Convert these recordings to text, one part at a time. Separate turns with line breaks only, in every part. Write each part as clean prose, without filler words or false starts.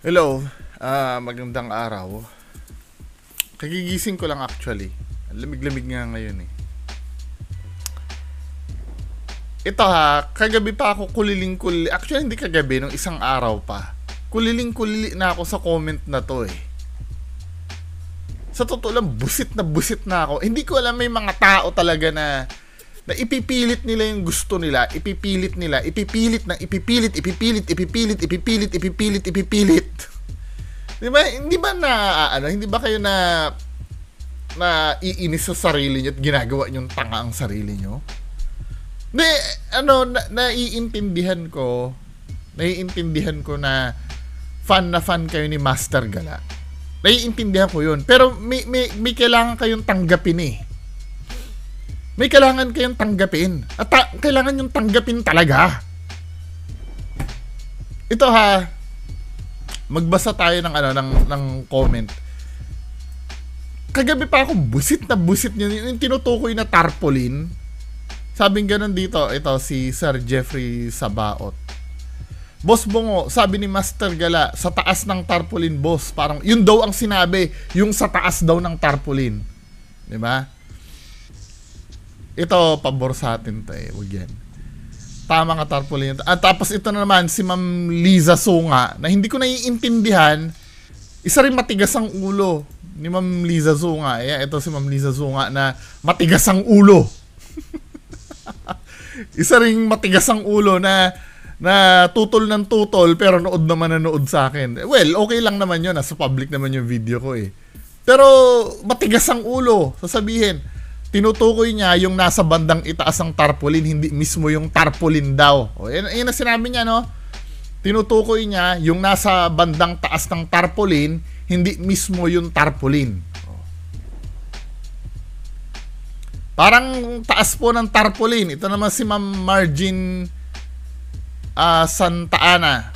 Hello, magandang araw. Kagigising ko lang actually. Lamig-lamig nga ngayon eh. Ito kagabi pa ako kuliling-kulili. Actually hindi kagabi, nung isang araw pa. Kuliling-kulili na ako sa comment na to eh. Sa totoo lang, busit na ako. Hindi ko alam, may mga tao talaga na ipipilit nila yung gusto nila, ipipilit. Di ba? Hindi ba kayo na iinis sa sarili nyo at ginagawa nyong tanga ang sarili nyo? Naiintindihan ko na fan kayo ni Master Gala. Naiintindihan ko yun. Pero may kailangan kayong tanggapin eh. May kailangan kayong tanggapin. At kailangan yung tanggapin talaga. Ito magbasa tayo ng comment. Kagabi pa ako busit niya. Yung tinutukoy na tarpaulin. Sabing ganun dito. Ito si Sir Jeffrey Sabaot. Boss Bongo, sabi ni Master Gala, sa taas ng tarpaulin, boss. Parang yun daw ang sinabi. Yung sa taas daw ng tarpaulin. Diba? Ito, pabor sa atin to eh. Huwag yan. Tama nga tarpaulin. At tapos ito na naman, si Ma'am Liza Sunga, na hindi ko naiintindihan, isa rin matigas ang ulo ni Ma'am Liza Sunga. Ito si Ma'am Liza Sunga na matigas ang ulo. Isa ring matigas ang ulo na tutol ng tutol pero nood naman na nood sa akin. Well, okay lang naman yun. Nasa public naman yung video ko eh. Pero matigas ang ulo. Sasabihin, tinutukoy niya yung nasa bandang itaas ng tarpaulin, hindi mismo yung tarpaulin daw. O, yan ang sinabi niya, no? Tinutukoy niya yung nasa bandang taas ng tarpaulin, hindi mismo yung tarpaulin. O. Parang taas po ng tarpaulin. Ito naman si Ma'am Margin Santa Ana.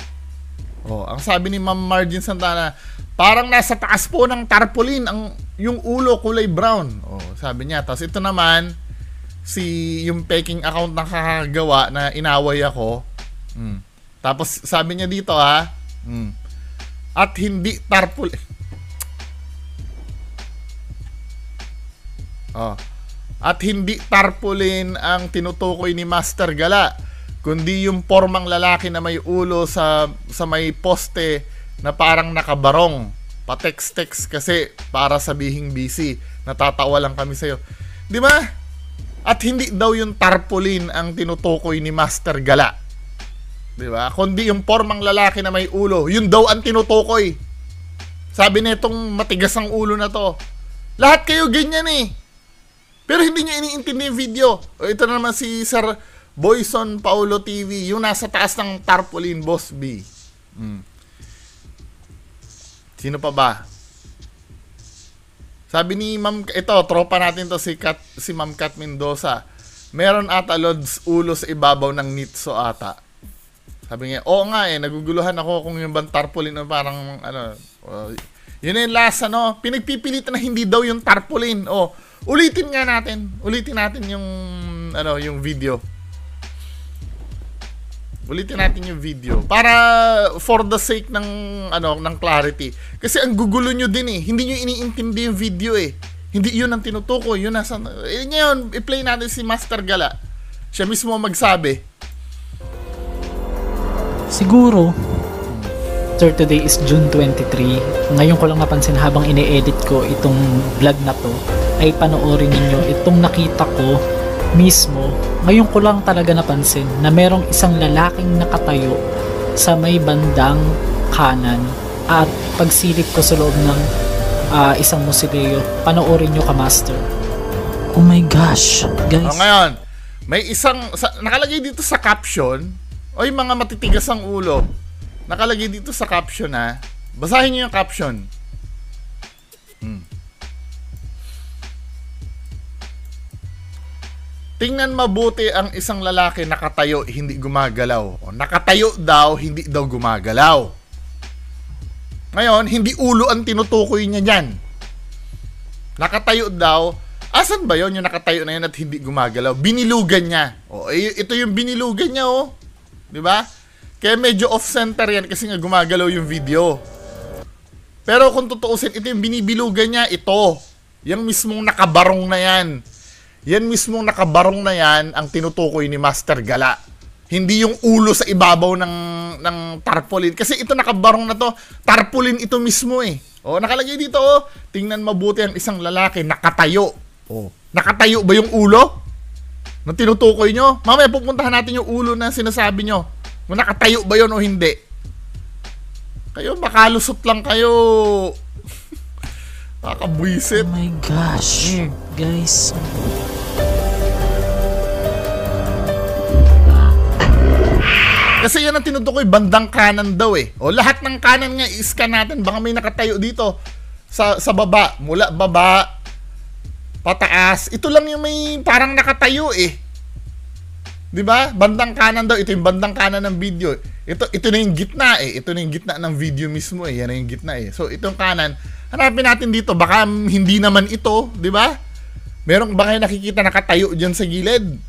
O, ang sabi ni Ma'am Margin Santa Ana, parang nasa taas po ng tarpaulin yung ulo kulay brown. Oh, sabi niya. Tapos ito naman yung peking account ng kakagawa na inaway ako. Tapos sabi niya dito at hindi tarpaulin. At hindi tarpaulin ang tinutukoy ni Master Gala, kundi yung pormang lalaki na may ulo sa may poste na parang nakabarong. Pa-text kasi para sabihing busy. Natatawa lang kami sa'yo. Di ba? At hindi daw yung tarpaulin ang tinutukoy ni Master Gala. Di ba? Kundi yung pormang lalaki na may ulo. Yun daw ang tinutukoy. Sabi nitong matigas ang ulo na to. Lahat kayo ganyan eh. Pero hindi nyo iniintindi yung video. O ito na naman si Sir Boyson Paulo TV. Yung nasa taas ng tarpaulin, Boss B. Sino pa ba? Sabi ni Ma'am, ito, tropa natin to si Ma'am Kat Mendoza. Meron ata lods ulo sa ibabaw ng nitso ata. Sabi niya, oo nga eh, naguguluhan ako kung yung bang tarpaulin na parang, yun yung last, pinagpipilitan na hindi daw yung tarpaulin. Ulitin natin yung video. Ulitin natin yung video para for the sake ng clarity. Kasi ang gugulo nyo din eh. Hindi nyo iniintindi yung video eh. Hindi yun ang tinutukoy. Yun nasa ngayon, i-play natin si Master Gala. Siya mismo magsabi.
Siguro, sir, today is June 23. Ngayon ko lang napansin habang ine-edit ko itong vlog na to, ay panoorin ninyo itong nakita ko mismo. Ngayon ko lang talaga napansin na merong isang lalaking nakatayo sa may bandang kanan at pagsilip ko sa loob ng isang musileo. Panoorin nyo ka, Master. Oh my gosh, guys.
Ngayon, may isang nakalagay dito sa caption, oy mga matitigas ang ulo. Nakalagay dito sa caption basahin nyo yung caption. Tingnan mabuti ang isang lalaki nakatayo, hindi gumagalaw. Nakatayo daw, hindi daw gumagalaw. Ngayon, hindi ulo ang tinutukoy niya dyan. Nakatayo daw, Asan ba yon yung nakatayo na yun at hindi gumagalaw? Binilugan niya. O, ito yung binilugan niya, oh. Di ba? Kaya medyo off-center yan kasi nga gumagalaw yung video. Pero kung tutuusin, ito yung binibilugan niya, ito. Yung mismong nakabarong na yan. Yan mismong nakabarong na yan ang tinutukoy ni Master Gala. Hindi yung ulo sa ibabaw ng tarpaulin. Kasi ito nakabarong na to. Tarpaulin ito mismo eh. O, nakalagay dito oh. Tingnan mabuti ang isang lalaki nakatayo. Oh, nakatayo ba yung ulo na tinutukoy nyo? Mamaya pupuntahan natin yung ulo na sinasabi nyo. Kung nakatayo ba yun o hindi. Kayo, makalusot lang kayo. Nakabwisit.
Oh my gosh. Guys.
Kasi yan ang tinutukoy, bandang kanan daw eh. O lahat ng kanan nga, i-scan natin. Baka may nakatayo dito sa baba. Mula baba, pataas. Ito lang yung may parang nakatayo eh. 'Di ba? Bandang kanan daw. Ito yung bandang kanan ng video. Ito na yung gitna eh. Ito na yung gitna ng video mismo eh. Yan na yung gitna eh. So itong kanan, hanapin natin dito. Baka hindi naman ito, 'di ba? Merong baka nakikita nakatayo diyan sa gilid.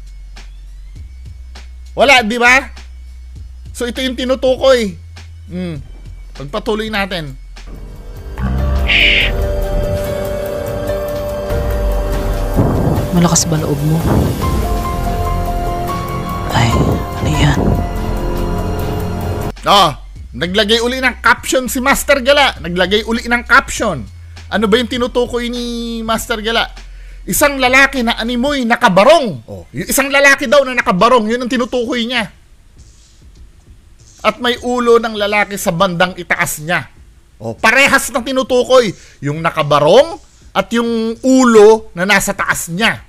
Wala, 'di ba? So ito yung tinutukoy. Pagpatuloy natin.
Malakas ba loob mo? Ay, ano yan?
Naglagay uli ng caption si Master Gala. Naglagay uli ng caption. Ano ba yung tinutukoy ni Master Gala? Isang lalaki na animoy nakabarong. Yung isang lalaki daw na nakabarong, yun ang tinutukoy niya. At may ulo ng lalaki sa bandang itaas niya. Parehas na tinutukoy. Yung nakabarong at yung ulo na nasa taas niya.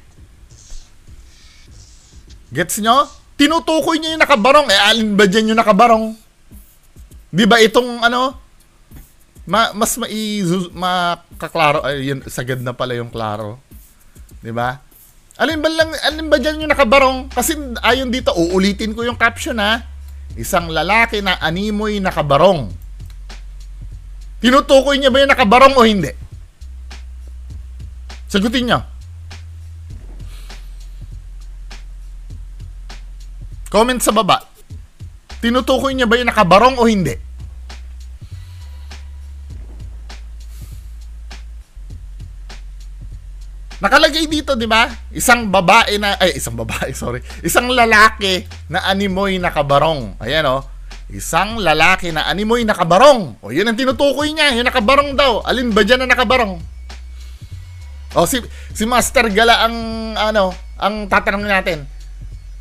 Gets nyo? Tinutukoy niya yung nakabarong. Alin ba dyan yung nakabarong? Di ba itong ano? Mas makaklaro. Ay, yun, sagad na pala yung klaro. Di ba? Alin ba dyan yung nakabarong? Kasi ayon dito, uulitin ko yung caption ha. Isang lalaki na animoy nakabarong. Tinutukoy niya ba yung nakabarong o hindi? Sagutin niyo. Comment sa baba. Tinutukoy niya ba yung nakabarong o hindi? Nakalagay dito, di ba? Isang lalaki na animoy nakabarong. Ayan oh. Isang lalaki na animoy nakabarong. O yun ang tinutukoy niya, yung nakabarong daw. Alin ba dyan na nakabarong? O si Master Gala ang tatanungin natin.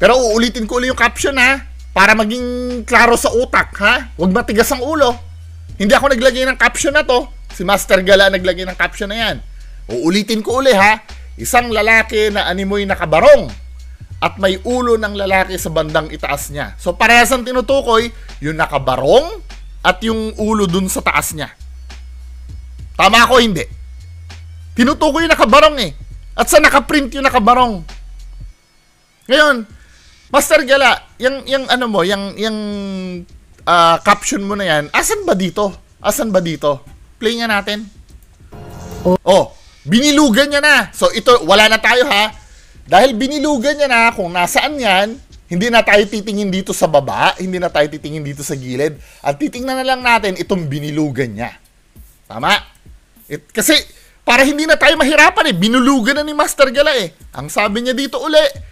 Pero uulitin ko ulit yung caption ha, para maging klaro sa utak ha. Huwag matigas ang ulo. Hindi ako naglagay ng caption na to. Si Master Gala naglagay ng caption na yan. Uulitin ko ulit ha. Isang lalaki na animoy nakabarong at may ulo ng lalaki sa bandang itaas niya. So parehas ang tinutukoy, yung nakabarong at yung ulo dun sa taas niya. Tama ako hindi? Tinutukoy yung nakabarong eh. At sa nakaprint yung nakabarong. Ngayon, Master Gala, yung ano mo, yung caption mo na yan, asan ba dito? Asan ba dito? Play nga natin. Binilugan niya na. So ito, wala na tayo ha. Dahil binilugan niya na kung nasaan yan, hindi na tayo titingin dito sa baba, hindi na tayo titingin dito sa gilid. At titingnan na lang natin itong binilugan niya. Tama? Kasi para hindi na tayo mahirapan eh, binulugan na ni Master Gala eh. Ang sabi niya dito uli,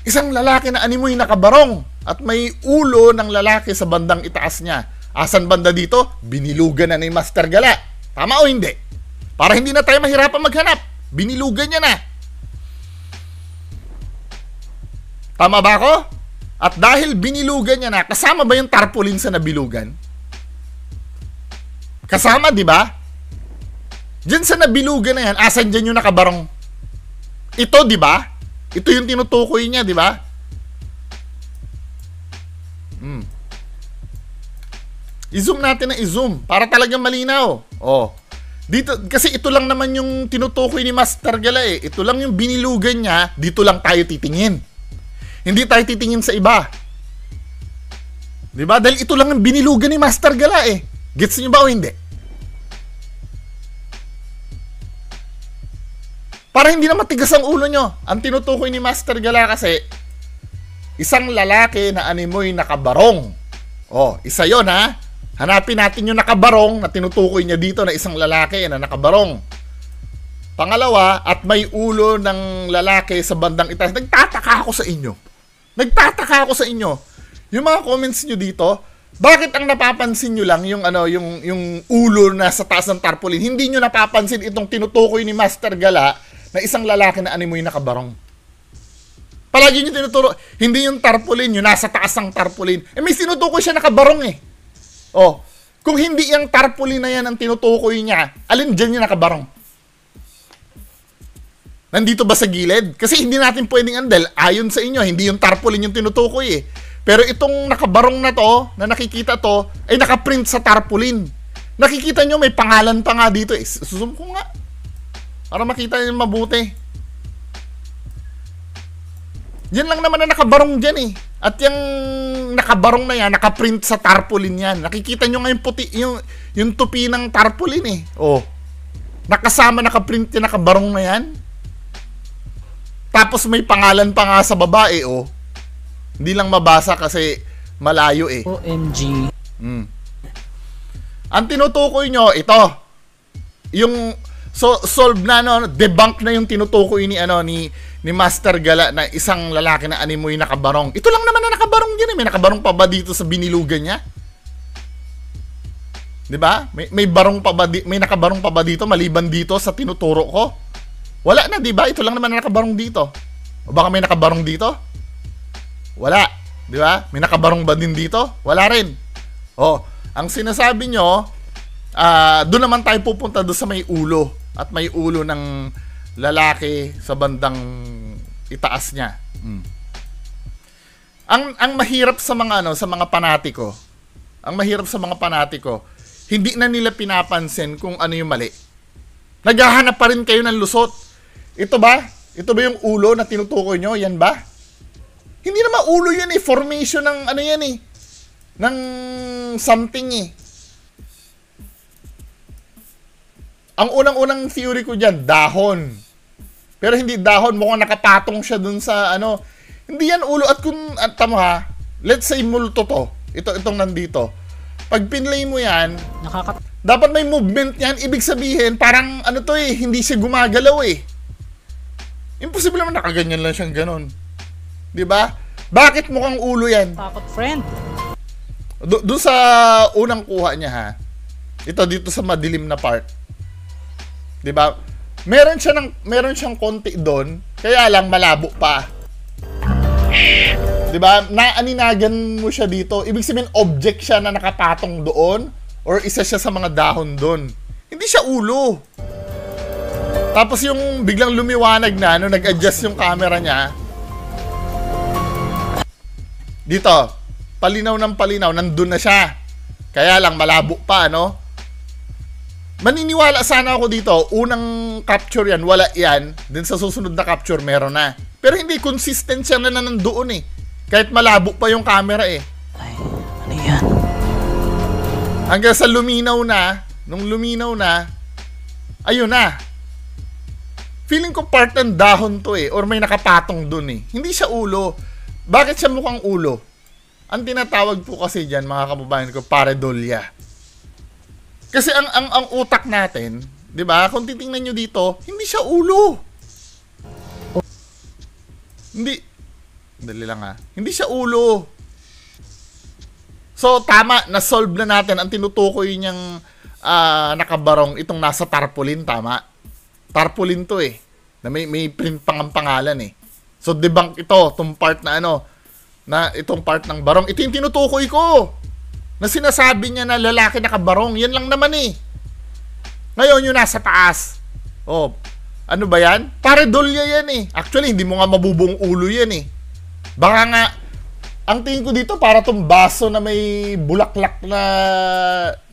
isang lalaki na animoy nakabarong at may ulo ng lalaki sa bandang itaas niya. Asan banda dito? Binilugan na ni Master Gala. Tama o hindi? Para hindi na tayo mahirapan maghanap. Binilugan niya na. Tama ba ako? At dahil binilugan niya na, kasama ba yung tarpaulin sa nabilugan? Kasama, di ba? Diyan sa nabilugan na yan, asan dyan yung nakabarong? Ito, di ba? Ito yung tinutukoy niya, di ba? I-zoom natin na i-zoom para talagang malinaw. Dito, kasi ito lang naman yung tinutukoy ni Master Gala eh. Ito lang yung binilugan niya, dito lang tayo titingin. Hindi tayo titingin sa iba. Diba? Dahil ito lang yung binilugan ni Master Gala eh. Gets niyo ba o hindi? Para hindi na matigas ang ulo nyo. Ang tinutukoy ni Master Gala kasi, isang lalaki na animoy nakabarong. Isa yon ha. Hanapin natin yung nakabarong na tinutukoy niya dito na isang lalaki na nakabarong. Pangalawa, at may ulo ng lalaki sa bandang itaas. Nagtataka ako sa inyo. Nagtataka ako sa inyo. Yung mga comments nyo dito, bakit ang napapansin nyo lang yung yung ulo na sa taas ng tarpaulin? Hindi nyo napapansin itong tinutukoy ni Master Gala na isang lalaki na animoy nakabarong. Palagi nyo tinuturo, hindi yung tarpaulin, yung nasa taas ng tarpaulin. Eh may tinutukoy siya nakabarong eh. Oh, kung hindi yung tarpaulin na yan ang tinutukoy niya, alin dyan yung nakabarong? Nandito ba sa gilid? Kasi hindi natin pwedeng andal. Ayon sa inyo, hindi yung tarpaulin yung tinutukoy eh. Pero itong nakabarong na to, na nakikita to, ay nakaprint sa tarpaulin. Nakikita nyo, may pangalan pa nga dito eh. Susum ko nga. Para makita nyo mabuti. Yan lang naman na nakabarong dyan eh. At yung nakabarong na yan, nakaprint sa tarpaulin yan. Nakikita nyo nga yung puti, yung tupi ng tarpaulin eh. Oh. Nakasama nakaprint yung nakabarong na yan. Tapos may pangalan pa nga sa babae oh. Hindi lang mabasa kasi malayo eh.
OMG.
Ang tinutukoy nyo, ito. Yung solve na debunk na yung tinutukoy ni Master Gala na isang lalaki na animoy nakabarong. Ito lang naman na nakabarong din eh. May nakabarong pa ba dito sa binilugan niya? 'Di ba? May barong pa ba may nakabarong pa ba dito maliban dito sa tinuturo ko? Wala na, 'di ba? Ito lang naman na nakabarong dito. O baka may nakabarong dito? Wala, 'di ba? May nakabarong ba din dito? Wala rin. Oh, ang sinasabi nyo, doon naman tayo pupunta doon sa may ulo. At may ulo ng lalaki sa bandang itaas niya. Ang mahirap sa mga sa mga panatiko. Ang mahirap sa mga panatiko, hindi na nila pinapansin kung ano yung mali. Naghahanap pa rin kayo ng lusot. Ito ba? Ito ba yung ulo na tinutukoy nyo? Yan ba? Hindi naman ulo yan eh. Formation ng yan eh. Ng something eh. Ang unang-unang theory ko dyan, dahon. Pero hindi dahon, mukhang nakapatong siya dun sa Hindi yan ulo. At kung, tamo ha, let's say multo to. Itong nandito. Pag pinlay mo yan, dapat may movement yan. Ibig sabihin, parang to eh, hindi siya gumagalaw eh. Imposible naman nakaganyan lang siyang ganon. Diba? Bakit mukhang ulo yan?
Takot, friend.
Doon sa unang kuha niya ha. Ito dito sa madilim na part. 'Di ba? Meron siyang konti doon, kaya lang malabo pa. 'Di ba? Naaninagan mo siya dito. Ibig sabihin object siya na nakapatong doon or isa siya sa mga dahon doon. Hindi siya ulo. Tapos yung biglang lumiwanag na nag-adjust yung camera niya. Dito, palinaw ng palinaw, nandun na siya. Kaya lang malabo pa, Maniniwala sana ako dito, unang capture yan, wala yan. Then sa susunod na capture, meron na. Pero hindi, consistent siya na nandoon eh. Kahit malabo pa yung camera eh.
Ay, ano yan?
Hanggang sa luminaw na, nung luminaw na, ayun na. Feeling ko part ng dahon to eh, or may nakapatong dun eh. Hindi siya ulo. Bakit siya mukhang ulo? Ang tinatawag po kasi dyan, mga kababayan ko, pareidolia. Kasi ang utak natin, 'di ba? Kung titingnan niyo dito, hindi siya ulo. Hindi. Dali lang ha. Hindi siya ulo. So tama, na-solve na natin ang tinutukoy niyang nakabarong itong nasa tarpaulin, tama. Tarpaulin 'to eh. Na may print pang ang pangalan eh. So debunk ito, itong part na na itong part ng barong. Ito yung tinutukoy ko. Na sinasabi niya na lalaki nakabarong. Yan lang naman eh. Ngayon yung nasa taas. Oh, ano ba yan? Pareidolia yan eh. Actually, hindi mo nga mabubuong ulo yan eh. Baka nga, ang tingin ko dito para tong baso na may bulaklak na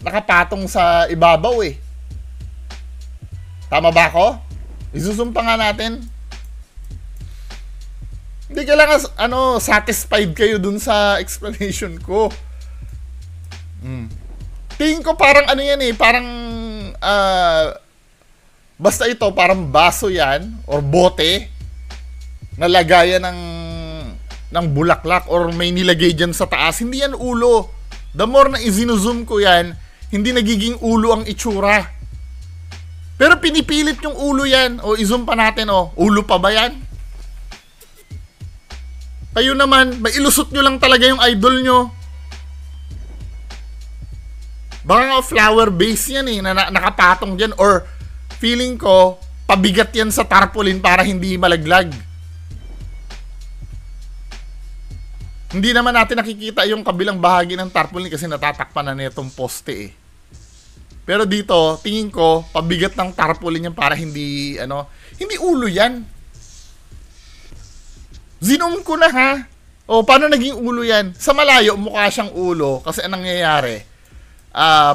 nakapatong sa ibabaw eh. Tama ba ako? Isusumpa nga natin. Hindi kailangan satisfied kayo dun sa explanation ko. Tingin ko parang yan eh, parang basta ito parang baso yan or bote na lagayan ng bulaklak or may nilagay dyan sa taas. Hindi yan ulo. The more na izinuzoom ko yan, hindi nagiging ulo ang itsura. Pero pinipilit yung ulo yan. O, i-zoom pa natin, o. Ulo pa ba yan? Kayo naman, mailusot nyo lang talaga yung idol nyo. Baka nga flower base yan eh, na nakapatong dyan. Or, feeling ko, pabigat yan sa tarpaulin para hindi malaglag. Hindi naman natin nakikita yung kabilang bahagi ng tarpaulin kasi natatakpan na nitong poste eh. Pero dito, tingin ko, pabigat ng tarpaulin yan para hindi, hindi ulo yan. Zinom ko na ha. O, paano naging ulo yan? Sa malayo, mukha siyang ulo. Kasi anong nangyayari?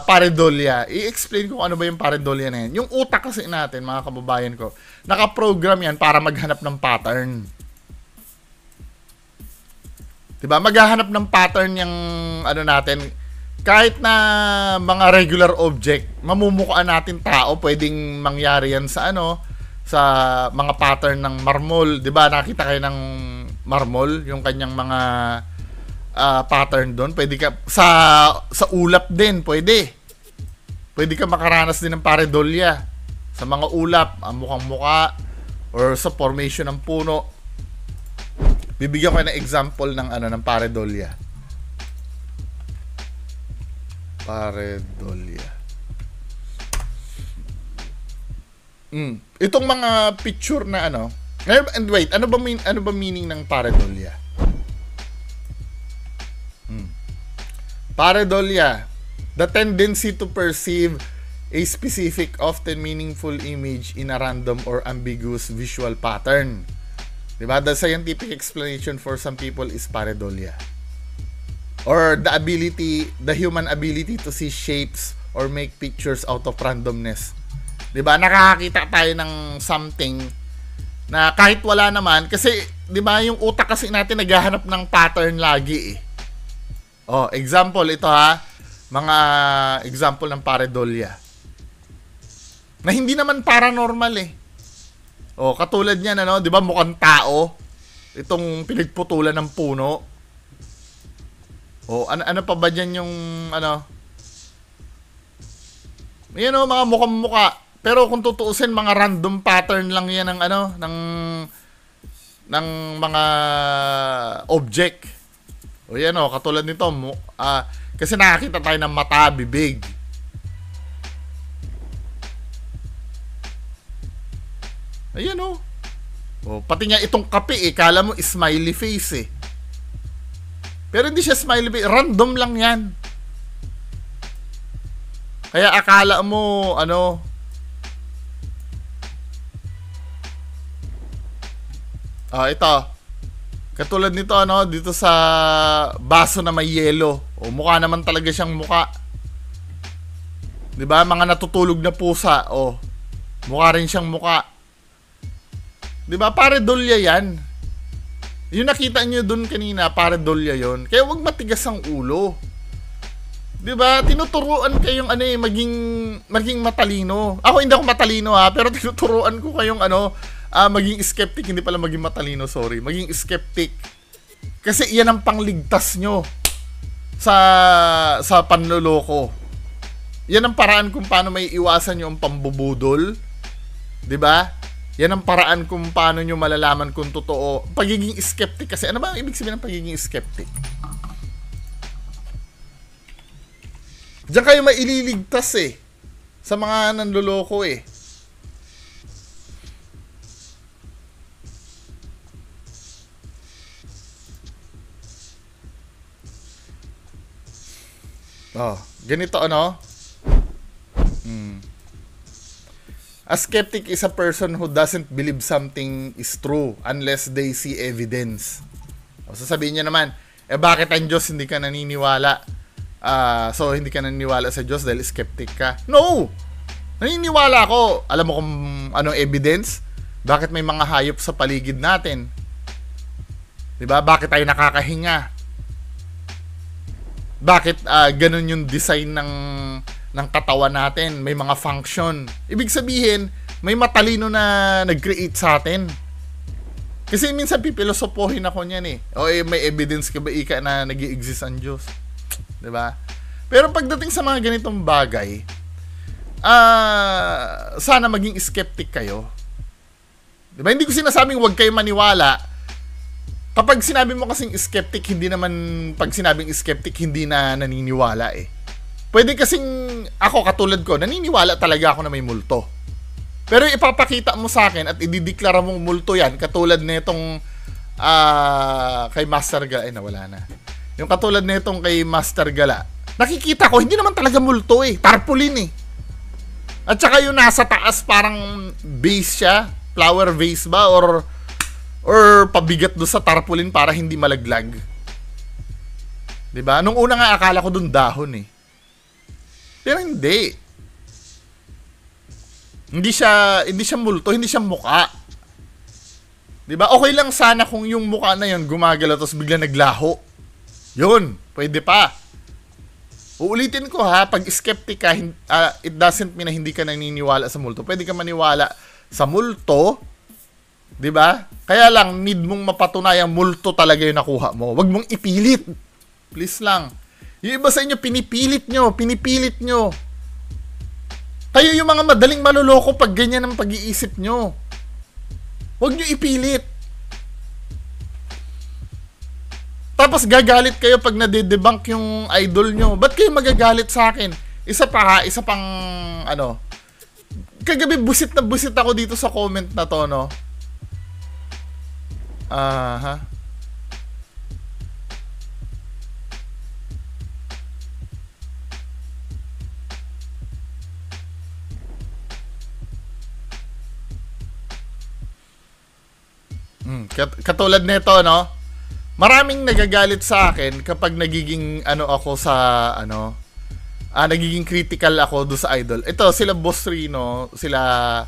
Pareidolia. I-explain ko ano ba yung pareidolia na yan. Yung utak kasi natin, mga kababayan ko, nakaprogram yan para maghanap ng pattern. Diba? Maghahanap ng pattern yung natin. Kahit na mga regular object, mamumukhaan natin tao, pwedeng mangyari yan sa sa mga pattern ng marmol. 'Di ba? Nakita kayo ng marmol, yung kanyang mga pattern doon. Pwede ka sa ulap din, pwede. Pwede ka makaranas din ng pareidolia sa mga ulap, ang mukhang-mukha or sa formation ng puno. Bibigyan ko ng example ng ng pareidolia. Pareidolia. Itong mga picture na and wait, ano ba meaning ng pareidolia? Pareidolia, the tendency to perceive a specific, often meaningful image in a random or ambiguous visual pattern. Diba? The scientific explanation for some people is pareidolia. Or the human ability to see shapes or make pictures out of randomness. 'Di ba? Nakakakita tayo ng something na kahit wala naman kasi 'di ba yung utak kasi natin naghahanap ng pattern lagi eh. Oh, example ito ha. Mga example ng pareidolia. Na hindi naman paranormal eh. Oh, katulad niyan 'di ba mukhang tao itong pinagputulan ng puno. Oh, ano pa ba diyan yung Yan mga mukhang-mukha. Pero kung tutuusin, mga random pattern lang yan ng mga object. O yan katulad nito, kasi nakakita tayo ng mata, bibig. Ayan pati nga itong kape kala mo smiley face eh. Pero hindi siya smiley face, random lang yan. Kaya akala mo ito. Katulad nito dito sa baso na may yelo. Mukha naman talaga siyang mukha. 'Di ba? Mga natutulog na pusa. Mukha rin siyang mukha. 'Di ba? Pareidolia 'yan. Yung nakita niyo dun kanina, pareidolia 'yon. Kaya wag matigas ang ulo. 'Di ba? Tinuturuan kayong maging matalino. Ako hindi ako matalino pero tinuturuan ko kayong maging skeptic, hindi pala maging matalino, sorry. Maging skeptic. Kasi iyan ang pangligtas nyo sa panloloko. Yan ang paraan kung paano may iwasan nyo ang pambubudol. 'Di ba? Yan ang paraan kung paano nyo malalaman kung totoo. Pagiging skeptic kasi, ano ba ang ibig sabihin ng pagiging skeptic? Diyan kayo maililigtas sa mga nanloloko ganito A skeptic is a person who doesn't believe something is true unless they see evidence. Sasabihin niya naman, bakit ang Diyos hindi ka naniniwala? So hindi ka naniniwala sa Diyos dahil skeptic ka? No! Naniniwala ako. Alam mo kung anong evidence? Bakit may mga hayop sa paligid natin? 'Di ba? Bakit tayo nakakahinga? Bakit ganun yung design ng katawan natin? May mga function. Ibig sabihin, may matalino na nag-create sa atin. Kasi minsan pipilosopohin ako niyan may evidence ka ba na nag-i-exist ang Diyos? 'Di ba? Pero pagdating sa mga ganitong bagay, sana maging skeptic kayo. 'Di ba? Hindi ko sinasabing huwag kayo maniwala. Kapag sinabi mo kasing skeptic, hindi naman pag sinabing skeptic hindi na naniniwala eh. Pwede kasing ako katulad ko, naniniwala talaga ako na may multo. Pero ipapakita mo sa akin at idideklara mong multo yan, katulad nitong kay Master Gala, nawala na. Yung katulad nitong kay Master Gala, nakikita ko, hindi naman talaga multo eh, tarpaulin eh. At saka yung nasa taas parang vase siya, flower vase ba, or pabigat do sa tarpaulin para hindi malaglag. 'Di ba? Nung una nga akala ko dun dahon eh. Pero hindi. Hindi siya multo, hindi siya muka. 'Di ba? Okay lang sana kung yung muka na 'yon gumagalaw tapos bigla naglaho. 'Yun, pwede pa. Uulitin ko ha, pag skeptic ka, it doesn't mean na hindi ka naniniwala sa multo. Pwede ka maniwala sa multo, 'di ba? Kaya lang need mong mapatunayang multo talaga 'yung nakuha mo. Huwag mong ipilit. Please lang. Yung iba sa inyo pinipilit nyo. Kayo yung mga madaling maluloko pag ganyan ang pag-iisip nyo. Huwag nyo ipilit. Tapos gagalit kayo pag nadedebunk yung idol nyo. Ba't kayo magagalit sa akin? Isa pang kagabi busit na busit ako dito sa comment na to, no? Katulad nito, no? Maraming nagagalit sa akin kapag nagiging ako sa nagiging critical ako do sa idol. Ito sila Boss Rino, sila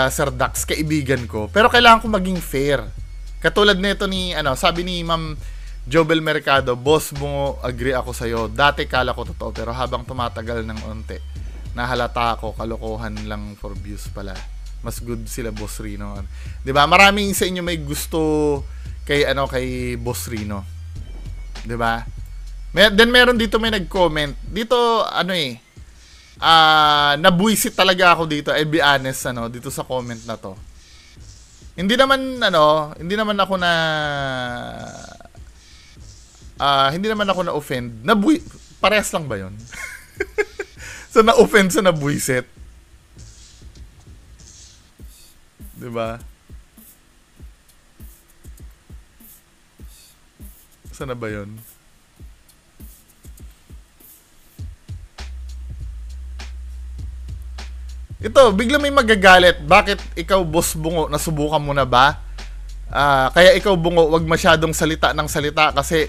Sir Dax, kaibigan ko. Pero kailangan ko maging fair. Katulad nito ni sabi ni Ma'am Jobel Mercado, boss mo, agree ako sa iyo. Dati kala ko totoo, pero habang tumatagal ng onte, nahalata ako kalokohan lang for views pala. Mas good sila Boss Rino. 'Di ba? Maraming sa inyo may gusto kay kay Boss Rino. 'Di ba? Then meron dito may nag-comment. Dito nabuisit talaga ako dito. I'll be honest dito sa comment na 'to. Hindi naman ako na hindi naman ako na-offend. Parehas lang ba 'yon? So na-offend sa nabuisit. 'Di ba? Sana ba 'yon? Ito, bigla may magagalit. Bakit ikaw, Boss Bungo, nasubukan mo na ba? Kaya ikaw, Bungo, wag masyadong salita ng salita kasi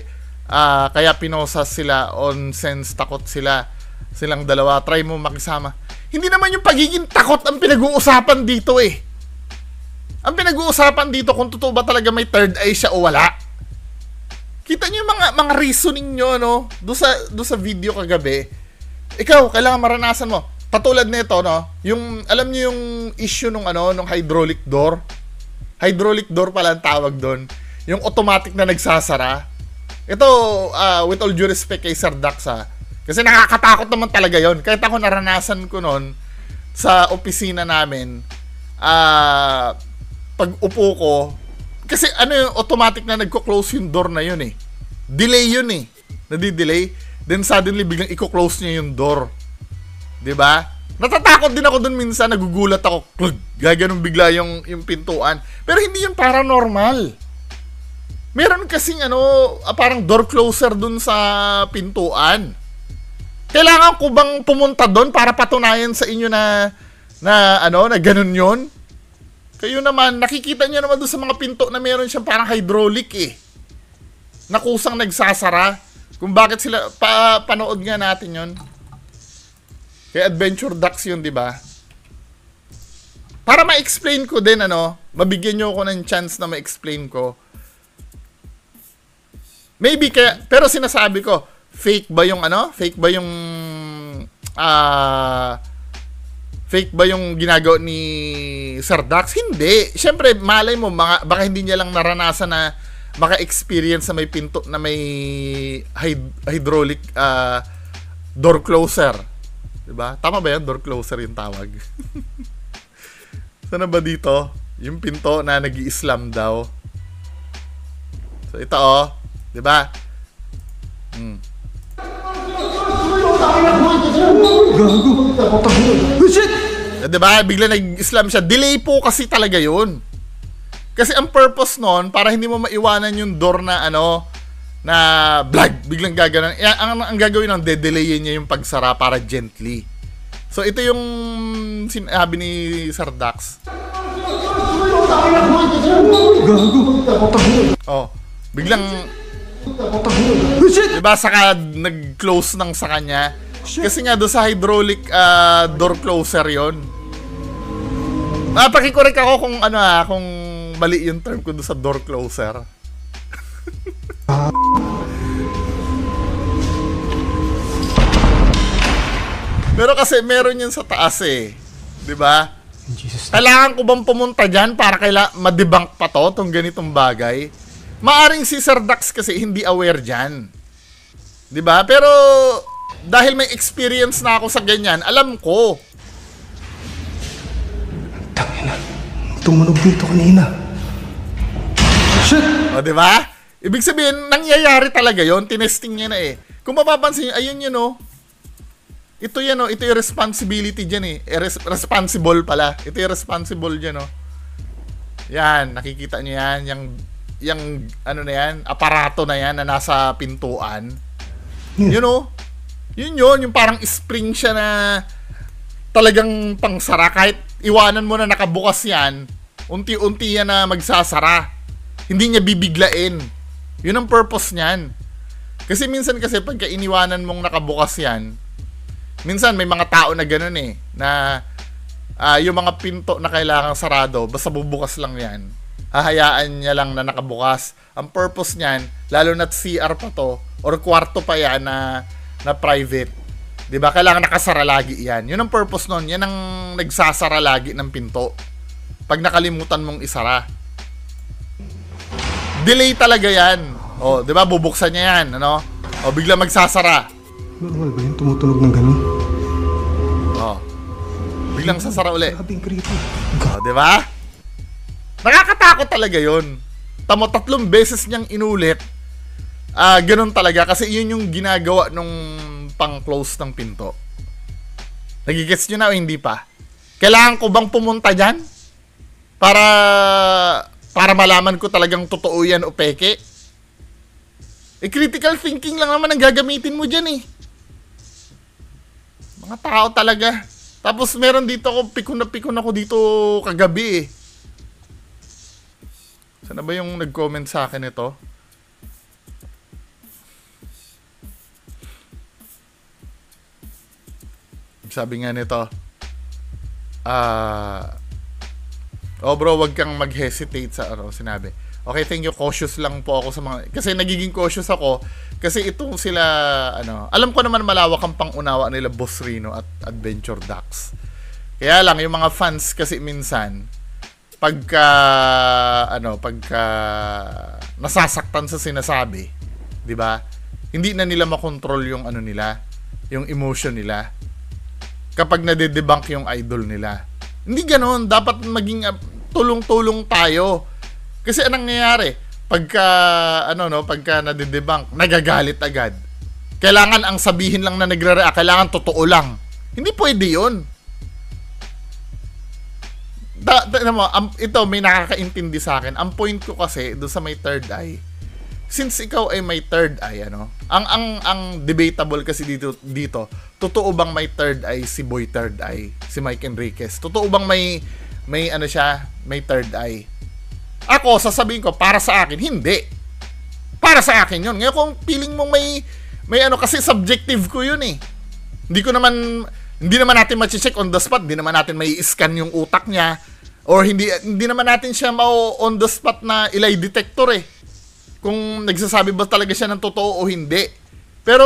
kaya pinosas sila on sense, takot silang dalawa. Try mo makisama. Hindi naman yung pagiging takot ang pinag-uusapan dito eh. Ang pinag-uusapan dito kung totoo ba talaga may third eye siya o wala. Kita niyo yung mga reasoning niyo do sa video kagabi. Ikaw, kailangan maranasan mo. Katulad nito, yung alam niyo yung issue nung hydraulic door. Hydraulic door pala ang tawag doon. Yung automatic na nagsasara. Ito, with all due respect kay Sir Dax, kasi nakakatakot naman talaga yon. Kahit ako naranasan ko noon sa opisina namin, pag upo ko, kasi yung automatic na nagko-close yung door na yun eh. Delay yun eh. Nadi-delay. Then suddenly biglang i-close niya yung door. 'Di ba? Natatakot din ako dun minsan, nagugulat ako. Gaganon bigla yung pintuan. Pero hindi yun paranormal. Meron kasing parang door closer dun sa pintuan. Kailangan ko bang pumunta doon para patunayan sa inyo na ganun yun? Kayo naman, nakikita niyo naman doon sa mga pinto na meron siyang parang hydraulic eh. Na kusang nagsasara. Kung bakit sila, panood nga natin yun. Kaya Adventure Ducks yun, di ba? Para ma-explain ko din, mabigyan nyo ako ng chance na ma-explain ko. Maybe kaya, pero sinasabi ko, fake ba yung fake ba yung ginagawa ni Sir Dax? Hindi. Siyempre, malay mo, baka hindi niya lang naranasan na maka-experience na may pinto na may hydraulic door closer. Diba? Tama ba yan? Door closer yung tawag. Sana ba dito? Yung pinto na nag-i-slam daw. So ito oh. Diba? Diba? Bigla nag-slam siya. Delay po kasi talaga yun. Kasi ang purpose nun, para hindi mo maiwanan yung door na na biglang gaganon. Ang gagawin nun, de-delayin niya yung pagsara para gently. So ito yung sinabi ni Sir Dax. Oh, biglang diba saka nag-close ng sa kanya. Kasi nga doon sa hydraulic door closer yon. Pakicorrect ako kung kung mali yung term ko doon sa door closer. Pero kasi meron yun sa taas eh. 'Di ba? Kailangan ko bang pumunta diyan para ma-debunk pa tong ganitong bagay? Maaring si Sir Dax kasi hindi aware diyan. 'Di ba? Pero dahil may experience na ako sa ganyan, alam ko.
Tangina. Tumunog dito kanina. Shit!
O, di ba? Ibig sabihin, nangyayari talaga yon. Tinesting niya na eh. Kung mapapansin niyo, ayun yun o. Ito yan o. Ito yung responsibility dyan eh. Responsible pala. Ito yung responsible dyan o. Yan. Nakikita niyo yan. Yung ano na yan. Aparato na yan na nasa pintuan. Yun o. Yun. Yung parang spring siya na talagang pangsara. Kahit iwanan mo na nakabukas yan, unti-unti yan na magsasara. Hindi niya bibiglain. Yun ang purpose niyan. Kasi minsan pagka iniwanan mong nakabukas yan, minsan may mga tao na gano'n eh, na yung mga pinto na kailangang sarado, basta bubukas lang yan. Hahayaan niya lang na nakabukas. Ang purpose niyan, lalo na't CR pa to, or kwarto pa yan na private. Diba? Kailangan nakasara lagi yan. Yun ang purpose nun. Yan ang nagsasara lagi ng pinto. Pag nakalimutan mong isara. Delay talaga yan. O, di ba? Bubuksan niya yan. O, bigla magsasara.
Normal ba yung tumutunog ng ganun?
O. Biglang sasara uli.
Grabing creepy.
O, di ba? Nakakatakot talaga yun. 3 beses niyang inulit. Ganun talaga. Kasi yun yung ginagawa nung pang-close ng pinto. Nagigets nyo na o hindi pa? Kailangan ko bang pumunta dyan? Para malaman ko talagang totoo yan o peke. Critical thinking lang naman ang gagamitin mo dyan eh. Mga tao talaga. Tapos meron dito pikon ako dito kagabi eh. Sana ba yung nag-comment sa akin ito? Sabi nga nito, bro, wag kang mag-hesitate sa sinabi. Okay, thank you. Cautious lang po ako sa mga... Kasi nagiging cautious ako. Kasi itong sila, alam ko naman malawak ang pangunawa nila Boss Rino at Adventure Dax. Kaya lang, yung mga fans kasi minsan, pagka nasasaktan sa sinasabi, di ba? Hindi na nila makontrol yung yung emotion nila. Kapag nade-debunk yung idol nila. Hindi ganoon, dapat maging tulong-tulong tayo. Kasi anong nangyayari? Pagka nade-debunk, nagagalit agad. Kailangan ang sabihin lang na nagre-react, kailangan totoo lang. Hindi pwede 'yun. Ito may nakakaintindi sa akin. Ang point ko kasi doon sa may third eye. Since ikaw ay may third eye, ang debatable kasi dito, totoo bang may third eye si Boy Third Eye, si Mike Enriquez? Totoo bang may third eye? Ako, sasabihin ko, para sa akin, hindi. Para sa akin yun. Ngayon kung feeling mo may kasi subjective ko yun eh. Hindi naman natin ma-check on the spot, hindi naman natin may scan yung utak niya, or hindi naman natin siya on the spot na ilay detector eh. Kung nagsasabi ba talaga siya ng totoo o hindi. Pero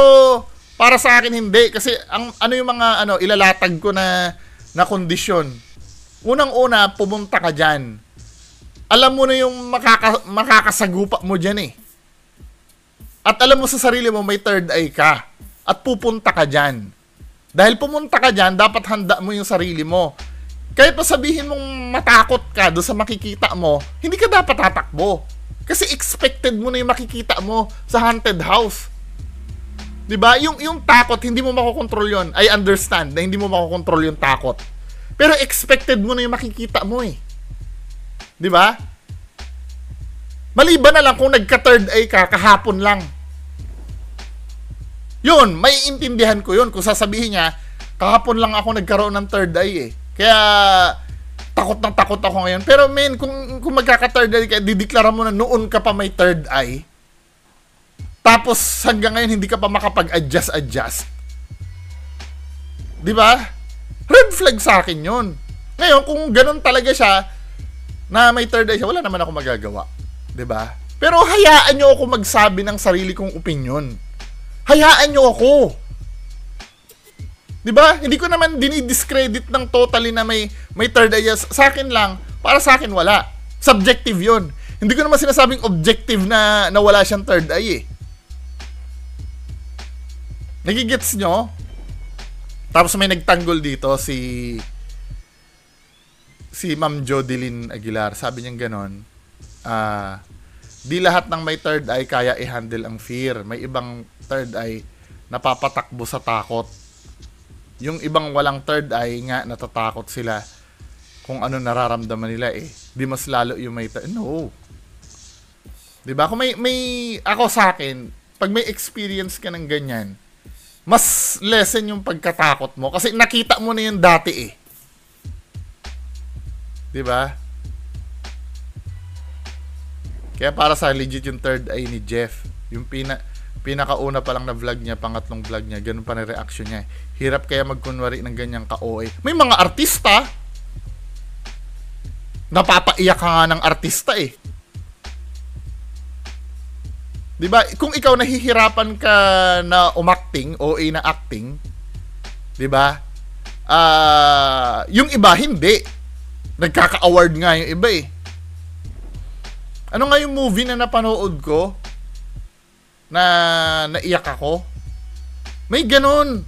para sa akin hindi kasi yung mga ilalatag ko na kondisyon. Unang-una, pumunta ka diyan. alam mo na yung makakasagupa mo dyan eh. At alam mo sa sarili mo may third eye ka. At pupunta ka dyan. Dahil pumunta ka dyan, dapat handa mo yung sarili mo. Kahit pa sabihin mong matakot ka doon sa makikita mo, hindi ka dapat tatakbo. Kasi expected mo na yung makikita mo sa haunted house. Diba? Yung takot, hindi mo makokontrol yun. I understand na hindi mo makokontrol yung takot. Pero expected mo na yung makikita mo eh. Diba? Maliban na lang kung nagka-third eye ka kahapon lang. Yun, may intindihan ko yun. Kung sasabihin niya, kahapon lang ako nagkaroon ng third eye eh. Kaya, takot ako ngayon. Pero men, kung magkaka-third eye ka, dideklara mo na noon ka pa may third eye. Tapos, hanggang ngayon, hindi ka pa makapag-adjust. Diba? Red flag sa akin yun. Ngayon, kung ganun talaga siya, na may third eye siya, wala naman ako magagawa. Diba? Pero hayaan nyo ako magsabi ng sarili kong opinion. Hayaan nyo ako. Diba? Hindi ko naman dinidiscredit ng totally na may third eye. Sa akin lang, para sa akin wala. Subjective yun. Hindi ko naman sinasabing objective na wala siyang third eye eh. Nagigets nyo? Tapos may nagtanggol dito si Ma'am Jodeline Aguilar. Sabi niya ganon, di lahat ng may third eye kaya i-handle ang fear. May ibang third eye napapatakbo sa takot. Yung ibang walang third eye nga natatakot sila kung ano nararamdaman nila eh. Di mas lalo yung may no. Diba? Kung may ako sa akin, pag may experience ka ng ganyan, mas lessen yung pagkatakot mo kasi nakita mo na yun dati eh. Diba? Kaya para sa legit yung third eye ni Jeff, yung pinakauna pa lang na vlog niya, pangatlong vlog niya, ganun pa na reaction niya. Hirap kaya magkunwari ng ganyang ka-OA. May mga artista, napapaiyak ka nga ng artista eh. Diba? Kung ikaw nahihirapan ka na umakting, OA na acting, diba? Yung iba, hindi. Nagkaka-award nga yung iba eh. Ano nga yung movie na napanood ko na naiyak ako? May ganun.